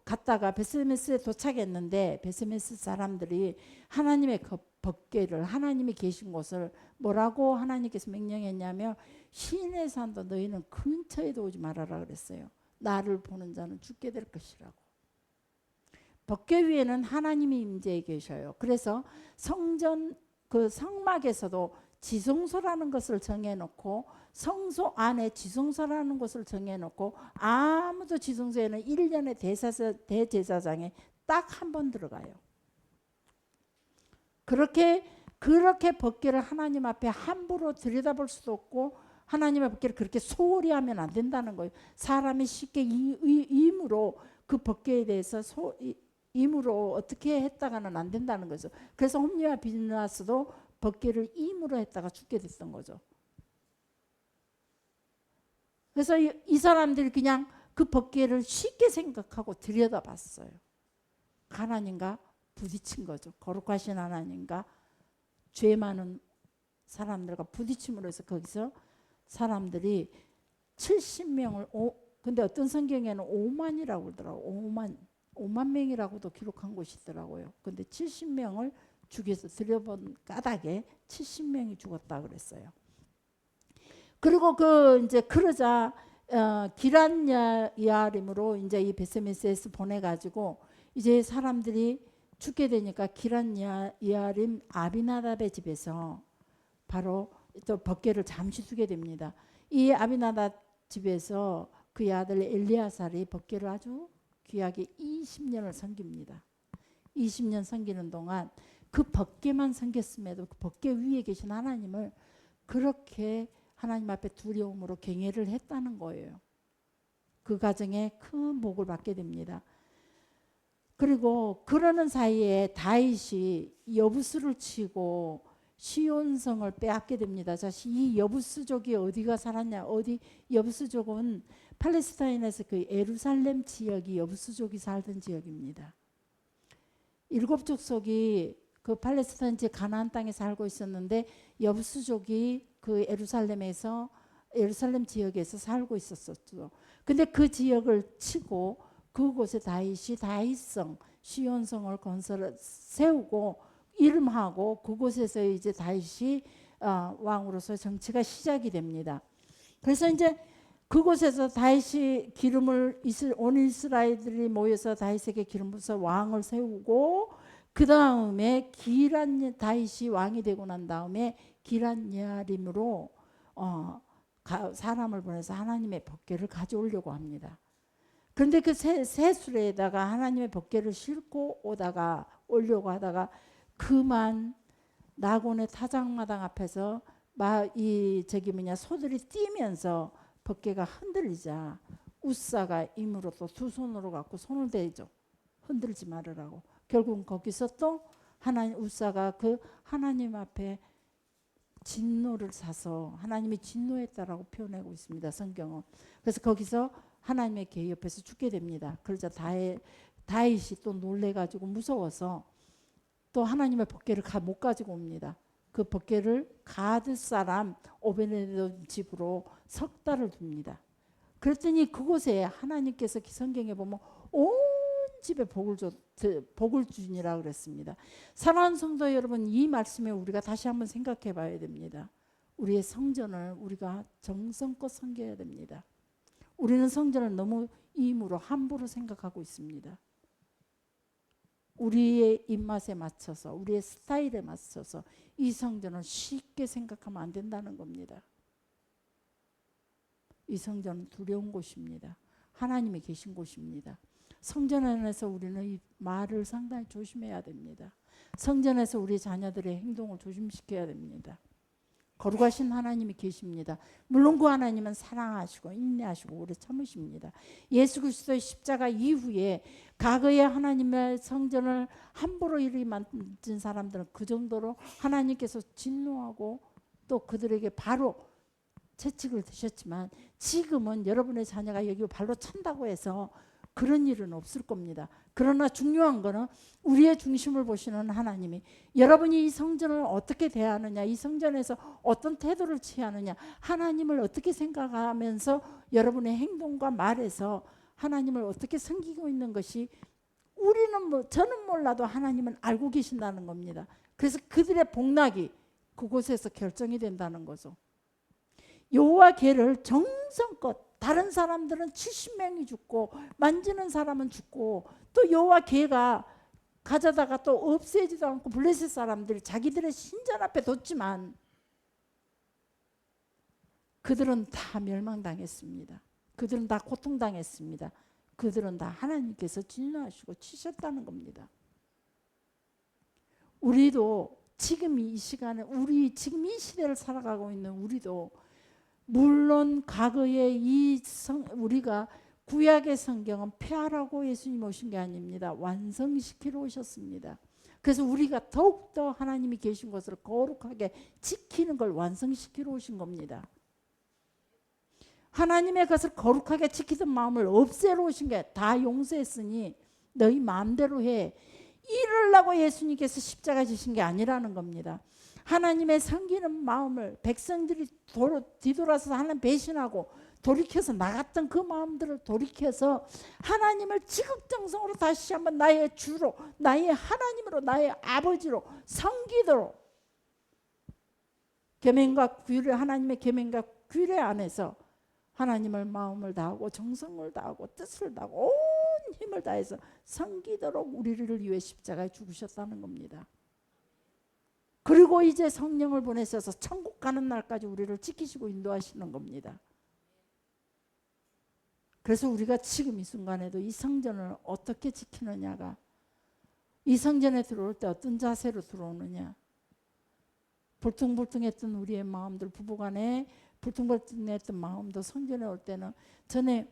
갔다가 베세메스에 도착했는데 베세메스 사람들이 하나님의 법궤를 하나님이 계신 곳을 뭐라고 하나님께서 명령했냐면 신의 산도 너희는 근처에도 오지 말아라 그랬어요. 나를 보는 자는 죽게 될 것이라고. 법궤 위에는 하나님이 임재해 계셔요. 그래서 성전 그 성막에서도 지성소라는 것을 정해놓고 성소 안에 지성소라는 것을 정해놓고 아무도 지성소에는 1년에 대제사장에 딱 한 번 들어가요. 그렇게 법궤를 하나님 앞에 함부로 들여다볼 수도 없고 하나님의 법궤를 그렇게 소홀히 하면 안 된다는 거예요. 사람이 쉽게 임으로 그 법궤에 대해서 임으로 어떻게 했다가는 안 된다는 거죠. 그래서 홈리와 비느하스도 법궤를 임으로 했다가 죽게 됐던 거죠. 그래서 이 사람들이 그냥 그 법궤를 쉽게 생각하고 들여다봤어요. 하나님과 부딪힌 거죠. 거룩하신 하나님과 죄 많은 사람들과 부딪힘으로 해서 거기서 사람들이 70명을 근데 어떤 성경에는 5만이라고 그러더라고요. 5만 명이라고도 기록한 곳이 있더라고요. 근데 70명을 죽여서 들여본 까닭에 70명이 죽었다 그랬어요. 그리고 이제 그러자 기란 야림으로 이제 이 베세메스에서 보내가지고 이제 사람들이 죽게 되니까 기란 야림 아비나답의 집에서 바로 또 법궤를 잠시 두게 됩니다. 이 아비나답 집에서 그의 아들 엘리야살이 법궤를 아주 귀하게 20년을 섬깁니다. 20년 섬기는 동안 그 법궤만 섬겼음에도 그 법궤 위에 계신 하나님을 그렇게 하나님 앞에 두려움으로 경외를 했다는 거예요. 그 가정에 큰 복을 받게 됩니다. 그리고 그러는 사이에 다윗이 여부스를 치고 시온성을 빼앗게 됩니다. 자, 이 여부스족이 어디가 살았냐? 어디 여부스족은 팔레스타인에서 그 예루살렘 지역이 여부스족이 살던 지역입니다. 7족속이 그 팔레스타인 지역 가나안 땅에 살고 있었는데 여부스족이 그 예루살렘 지역에서 살고 있었었죠. 근데 그 지역을 치고 그곳에 다윗이 다윗성 시온성을 세우고 이름하고 그곳에서 이제 다윗이 왕으로서 정치가 시작이 됩니다. 그래서 이제 그곳에서 다윗이 온 이스라엘들이 모여서 다윗에게 기름 부어서 왕을 세우고 그 다음에 다윗이 왕이 되고 난 다음에 기럇야림으로 사람을 보내서 하나님의 법궤를 가져오려고 합니다. 그런데 그 세수레에다가 하나님의 법궤를 싣고 오려고 하다가 그만 나곤의 타작마당 앞에서 소들이 뛰면서 법궤가 흔들리자 우사가 임으로 또 두 손으로 갖고 손을 대죠. 흔들지 말으라고. 결국은 거기서 또 우사가 그 하나님 앞에 진노를 사서 하나님이 진노했다라고 표현하고 있습니다. 성경은. 그래서 거기서 하나님의 궤 옆에서 죽게 됩니다. 그러자 다윗이 또 놀래가지고 무서워서 또 하나님의 법궤를 못 가지고 옵니다. 그 법궤를 가드 사람 오베데돔 집으로 석 달을 둡니다. 그랬더니 그곳에 하나님께서 성경에 보면 온 집에 복을 주니라 그랬습니다. 사랑하는 성도 여러분, 이 말씀에 우리가 다시 한번 생각해 봐야 됩니다. 우리의 성전을 우리가 정성껏 섬겨야 됩니다. 우리는 성전을 너무 임으로 함부로 생각하고 있습니다. 우리의 입맛에 맞춰서 우리의 스타일에 맞춰서 이 성전을 쉽게 생각하면 안 된다는 겁니다. 이 성전은 두려운 곳입니다. 하나님이 계신 곳입니다. 성전 안에서 우리는 이 말을 상당히 조심해야 됩니다. 성전에서 우리 자녀들의 행동을 조심시켜야 됩니다. 거룩하신 하나님이 계십니다. 물론 그 하나님은 사랑하시고 인내하시고 오래 참으십니다. 예수 그리스도의 십자가 이후에 과거에 하나님의 성전을 함부로 이르게 만든 사람들은 그 정도로 하나님께서 진노하고 또 그들에게 바로 채찍을 드셨지만 지금은 여러분의 자녀가 여기 발로 찬다고 해서 그런 일은 없을 겁니다. 그러나 중요한 거는 우리의 중심을 보시는 하나님이 여러분이 이 성전을 어떻게 대하느냐, 이 성전에서 어떤 태도를 취하느냐, 하나님을 어떻게 생각하면서 여러분의 행동과 말에서 하나님을 어떻게 섬기고 있는 것이 저는 몰라도 하나님은 알고 계신다는 겁니다. 그래서 그들의 복락이 그곳에서 결정이 된다는 거죠. 여호와 궤를 정성껏, 다른 사람들은 70명이 죽고 만지는 사람은 죽고 또 여호와 궤가 가져다가 또 없애지도 않고 블레셋 사람들이 자기들의 신전 앞에 뒀지만 그들은 다 멸망당했습니다. 그들은 다 고통당했습니다. 그들은 다 하나님께서 진노하시고 치셨다는 겁니다. 우리도 지금 이 시간에 지금 이 시대를 살아가고 있는 우리도 물론 과거에 우리가 구약의 성경은 폐하라고 예수님 오신 게 아닙니다. 완성시키러 오셨습니다. 그래서 우리가 더욱더 하나님이 계신 것을 거룩하게 지키는 걸 완성시키러 오신 겁니다. 하나님의 것을 거룩하게 지키던 마음을 없애러 오신 게 다 용서했으니 너희 마음대로 해. 이러려고 예수님께서 십자가 지신 게 아니라는 겁니다. 하나님의 섬기는 마음을 백성들이 뒤돌아서 하나님 배신하고 돌이켜서 나갔던 그 마음들을 돌이켜서 하나님을 지극정성으로 다시 한번 나의 주로, 나의 하나님으로, 나의 아버지로 섬기도록 하나님의 계명과 규례 안에서 하나님을 마음을 다하고 정성을 다하고 뜻을 다하고 온 힘을 다해서 섬기도록 우리를 위해 십자가에 죽으셨다는 겁니다. 그리고 이제 성령을 보내셔서 천국 가는 날까지 우리를 지키시고 인도하시는 겁니다. 그래서 우리가 지금 이 순간에도 이 성전을 어떻게 지키느냐가, 이 성전에 들어올 때 어떤 자세로 들어오느냐, 불퉁불퉁했던 우리의 마음들, 부부간에 불퉁불퉁했던 마음도 성전에 올 때는 전에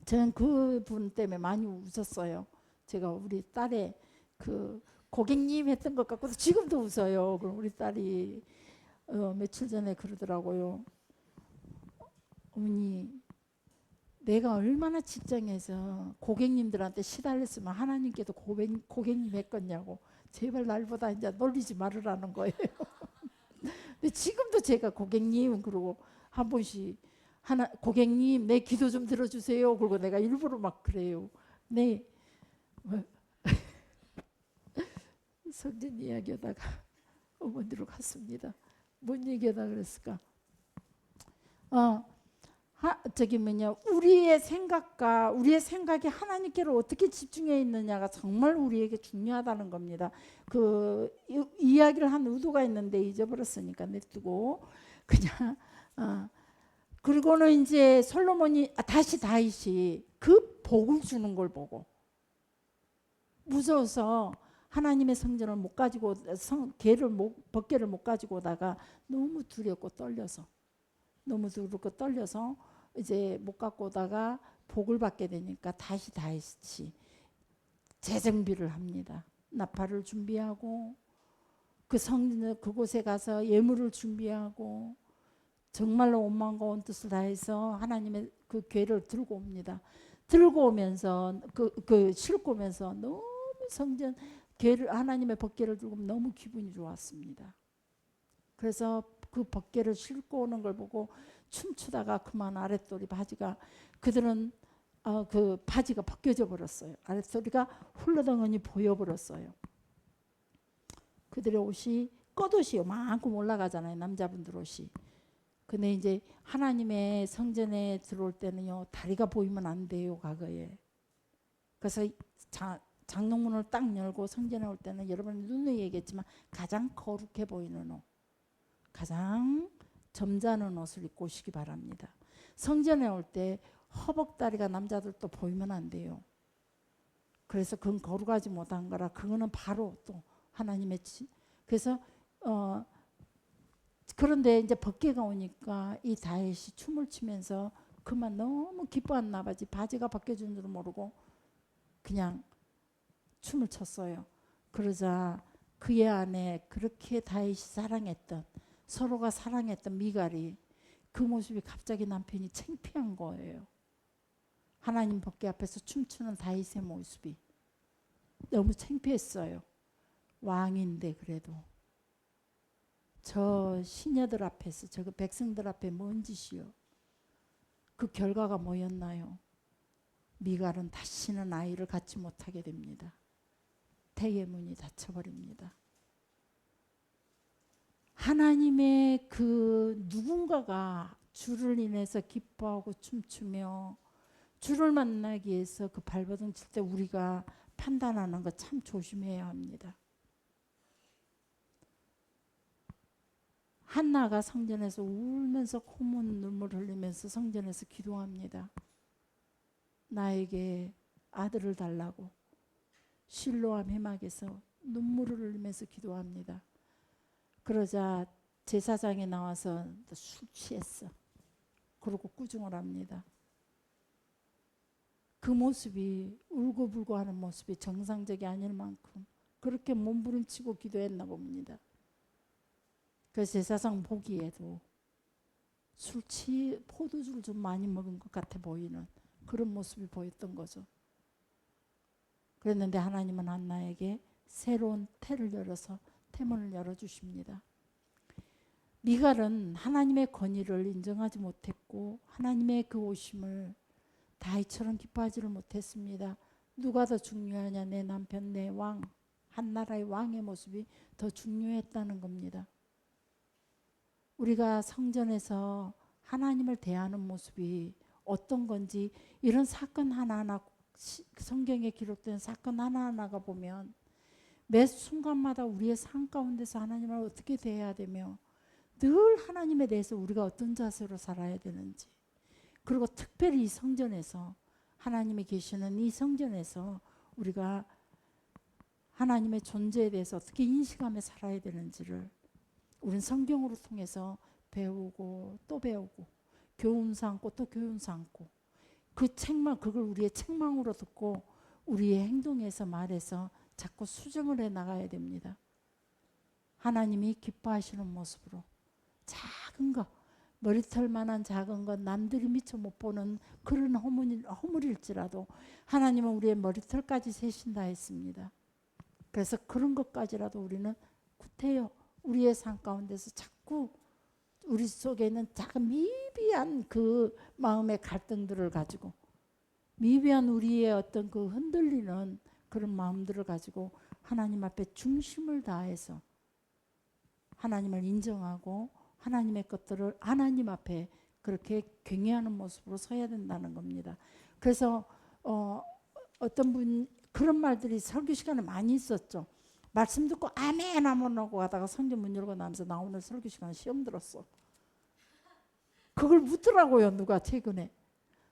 저는 그분 때문에 많이 웃었어요. 제가 우리 딸의 그 고객님 했던 것 같고 지금도 웃어요. 그럼 우리 딸이 며칠 전에 그러더라고요. 어머니, 내가 얼마나 직장에서 고객님들한테 시달렸으면 하나님께도 고객님 했겠냐고. 제발 날보다 이제 놀리지 말으라는 거예요. 근데 지금도 제가 고객님 그러고 한 번씩 하나 고객님 내 기도 좀 들어주세요. 그리고 내가 일부러 막 그래요. 네. 성전 이야기하다가 어머니로 갔습니다. 뭔 얘기하다 그랬을까? 저기 뭐냐 우리의 생각과 우리의 생각이 하나님께로 어떻게 집중해 있느냐가 정말 우리에게 중요하다는 겁니다. 그 이야기를 한 의도가 있는데 잊어버렸으니까 냅두고 그냥 그리고는 이제 솔로몬이 다시 다윗이 그 복을 주는 걸 보고 무서워서 하나님의 성전을 못 가지고 법궤를 못 가지고 오다가 너무 두렵고 떨려서 이제 못 갖고 오다가 복을 받게 되니까 다시 다윗이 재정비를 합니다. 나팔을 준비하고 그 성전 그곳에 가서 예물을 준비하고 정말로 온 마음과 온 뜻을 다해서 하나님의 그 궤를 들고 옵니다. 들고 오면서 싣고 오면서 너무 성전 궤를 하나님의 법궤를 들고 너무 기분이 좋았습니다. 그래서 그 법궤를 싣고 오는 걸 보고 춤추다가 그만 아랫도리 바지가 그들은 그 바지가 벗겨져 버렸어요. 아랫도리가 훌러덩하니 보여버렸어요. 그들의 옷이 겉옷이 요만큼 올라가잖아요. 남자분들 옷이. 근데 이제 하나님의 성전에 들어올 때는요 다리가 보이면 안 돼요. 과거에. 그래서 장롱문을 딱 열고 성전에 올 때는 여러분 눈에 얘기했지만 가장 거룩해 보이는 옷, 가장 점잖은 옷을 입고 오시기 바랍니다. 성전에 올 때 허벅다리가 남자들도 보이면 안 돼요. 그래서 그건 거룩하지 못한 거라 그거는 바로 또 하나님의 그래서 그런데 이제 법궤가 오니까 이 다윗이 춤을 추면서 그만 너무 기뻐했나 봐지 바지가 벗겨진 줄 모르고 그냥 춤을 췄어요. 그러자 그의 안에 그렇게 다윗이 사랑했던 서로가 사랑했던 미갈이 그 모습이 갑자기 남편이 창피한 거예요. 하나님 법궤 앞에서 춤추는 다윗의 모습이 너무 창피했어요. 왕인데 그래도 저 시녀들 앞에서 저 백성들 앞에 뭔 짓이요. 그 결과가 뭐였나요? 미갈은 다시는 아이를 갖지 못하게 됩니다. 태의 문이 닫혀버립니다. 하나님의 그 누군가가 주를 인해서 기뻐하고 춤추며 주를 만나기 위해서 그 발버둥 칠 때 우리가 판단하는 거 참 조심해야 합니다. 한나가 성전에서 울면서 콧물 눈물을 흘리면서 성전에서 기도합니다. 나에게 아들을 달라고 실로암 해막에서 눈물을 흘리면서 기도합니다. 그러자 제사장이 나와서 술 취했어. 그러고 꾸중을 합니다. 그 모습이 울고불고 하는 모습이 정상적이 아닐 만큼 그렇게 몸부림치고 기도했나 봅니다. 그 제사장 보기에도 포도주를 좀 많이 먹은 것 같아 보이는 그런 모습이 보였던 거죠. 그랬는데 하나님은 한나에게 새로운 태를 열어서 태문을 열어주십니다. 미갈은 하나님의 권위를 인정하지 못했고 하나님의 그 오심을 다윗처럼 기뻐하지를 못했습니다. 누가 더 중요하냐? 내 남편, 내 왕, 한 나라의 왕의 모습이 더 중요했다는 겁니다. 우리가 성전에서 하나님을 대하는 모습이 어떤 건지 이런 사건 하나하나 성경에 기록된 사건 하나하나가 보면 매 순간마다 우리의 삶 가운데서 하나님을 어떻게 대해야 되며 늘 하나님에 대해서 우리가 어떤 자세로 살아야 되는지 그리고 특별히 이 성전에서 하나님이 계시는 이 성전에서 우리가 하나님의 존재에 대해서 어떻게 인식하며 살아야 되는지를 우린 성경으로 통해서 배우고 또 배우고 교훈 삼고 또 교훈 삼고 그 책망, 그걸 우리의 책망으로 듣고 우리의 행동에서 말해서 자꾸 수정을 해 나가야 됩니다. 하나님이 기뻐하시는 모습으로 작은 거, 머리털만한 작은 것, 남들이 미처 못 보는 그런 허물일지라도 하나님은 우리의 머리털까지 세신다 했습니다. 그래서 그런 것까지라도 우리는 구태여 우리의 삶 가운데서 자꾸 우리 속에 있는 작은 미비한 그 마음의 갈등들을 가지고, 미비한 우리의 어떤 그 흔들리는 그런 마음들을 가지고 하나님 앞에 중심을 다해서 하나님을 인정하고 하나님의 것들을 하나님 앞에 그렇게 경외하는 모습으로 서야 된다는 겁니다. 그래서 어떤 분 그런 말들이 설교 시간에 많이 있었죠. 말씀 듣고 아멘 아멘 하고 가다가 성경 문 열고 나면서 나 오늘 설교 시간에 시험 들었어. 그걸 묻더라고요. 누가 최근에.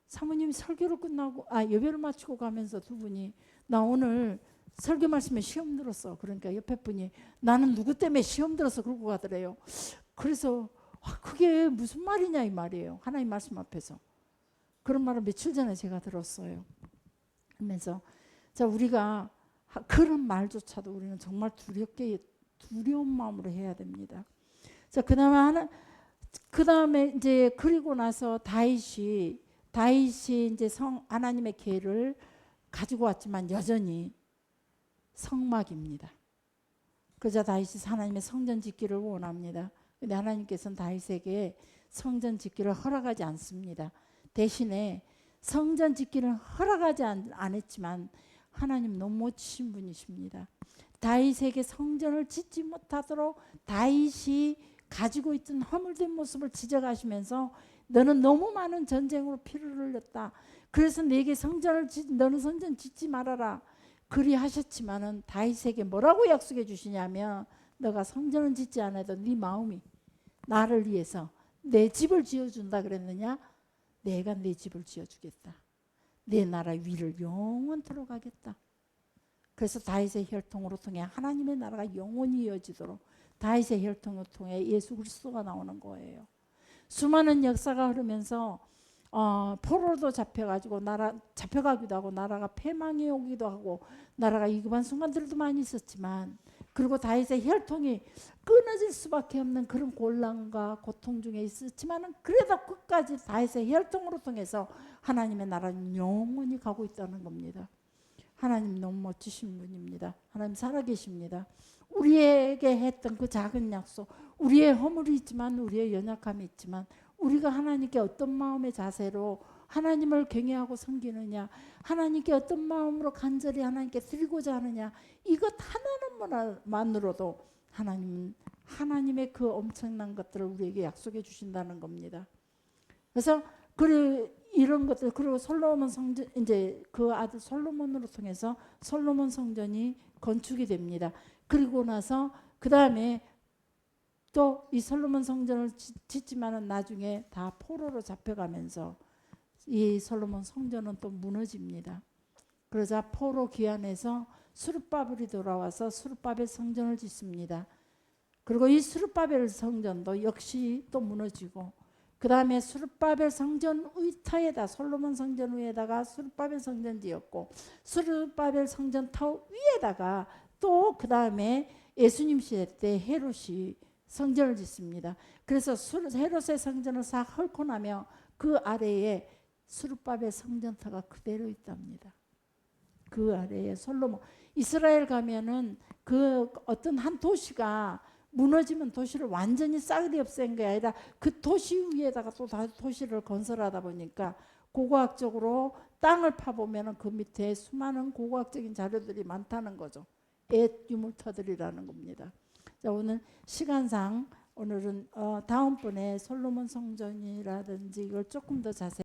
사모님이 설교를 끝나고 예배를 마치고 가면서 두 분이 나 오늘 설교 말씀에 시험 들었어. 그러니까 옆에 분이 나는 누구 때문에 시험 들어서 그러고 가더래요. 그래서 그게 무슨 말이냐 이 말이에요. 하나님 말씀 앞에서. 그런 말을 며칠 전에 제가 들었어요. 하면서 자 우리가 그런 말조차도 우리는 정말 두려운 마음으로 해야 됩니다. 자 그다음에 이제 그리고 나서 다윗이 이제 하나님의 계를 가지고 왔지만 여전히 성막입니다. 그러자 다윗이 하나님의 성전 짓기를 원합니다. 근데 하나님께서는 다윗에게 성전 짓기를 허락하지 않습니다. 대신에 성전 짓기를 허락하지 안 했지만 하나님 너무 멋지신 분이십니다. 다윗에게 성전을 짓지 못하도록 다윗이 가지고 있던 허물된 모습을 지적하시면서 너는 너무 많은 전쟁으로 피를 흘렸다. 그래서 내게 너는 성전 짓지 말아라. 그리하셨지만은 다윗에게 뭐라고 약속해 주시냐면 너가 성전은 짓지 않아도 네 마음이 나를 위해서 내 집을 지어준다 그랬느냐? 내가 내 집을 지어주겠다. 내 나라 위를 영원토록 하겠다. 그래서 다윗의 혈통으로 통해 하나님의 나라가 영원히 이어지도록 다윗의 혈통을 통해 예수 그리스도가 나오는 거예요. 수많은 역사가 흐르면서 포로도 잡혀가지고 잡혀가기도 하고 나라가 패망이 오기도 하고 나라가 위급한 순간들도 많이 있었지만 그리고 다윗의 혈통이 끊어질 수밖에 없는 그런 곤란과 고통 중에 있었지만 그래도 끝까지 다윗의 혈통으로 통해서 하나님의 나라는 영원히 가고 있다는 겁니다. 하나님 너무 멋지신 분입니다. 하나님 살아계십니다. 우리에게 했던 그 작은 약속, 우리의 허물이 있지만 우리의 연약함이 있지만 우리가 하나님께 어떤 마음의 자세로 하나님을 경외하고 섬기느냐, 하나님께 어떤 마음으로 간절히 하나님께 드리고자 하느냐, 이것 하나만으로도 하나님은 하나님의 그 엄청난 것들을 우리에게 약속해 주신다는 겁니다. 그래서 이런 것들, 그리고 솔로몬 성전, 이제 그 아들 솔로몬으로 통해서 솔로몬 성전이 건축이 됩니다. 그리고 나서 그 다음에 또 이 솔로몬 성전을 짓지만은 나중에 다 포로로 잡혀가면서 이 솔로몬 성전은 또 무너집니다. 그러자 포로 귀환해서 스룹바벨이 돌아와서 스룹바벨 성전을 짓습니다. 그리고 이 스룹바벨 성전도 역시 또 무너지고 그 다음에 스룹바벨 성전 위터에다 솔로몬 성전 위에다가 스룹바벨 성전 지었고 스룹바벨 성전 터 위에다가 또 그 다음에 예수님 시대 때 헤롯이 성전을 짓습니다. 그래서 헤롯의 성전을 싹 헐고 나며 그 아래에 스룹바벨 성전터가 그대로 있답니다. 그 아래에 솔로몬, 이스라엘 가면은 그 어떤 한 도시가 무너지면 도시를 완전히 싸그리 없앤 게 아니라 그 도시 위에다가 또 도시를 건설하다 보니까 고고학적으로 땅을 파보면 그 밑에 수많은 고고학적인 자료들이 많다는 거죠. 옛 유물터들이라는 겁니다. 자, 오늘 시간상 오늘은 다음번에 솔로몬 성전이라든지 이걸 조금 더 자세히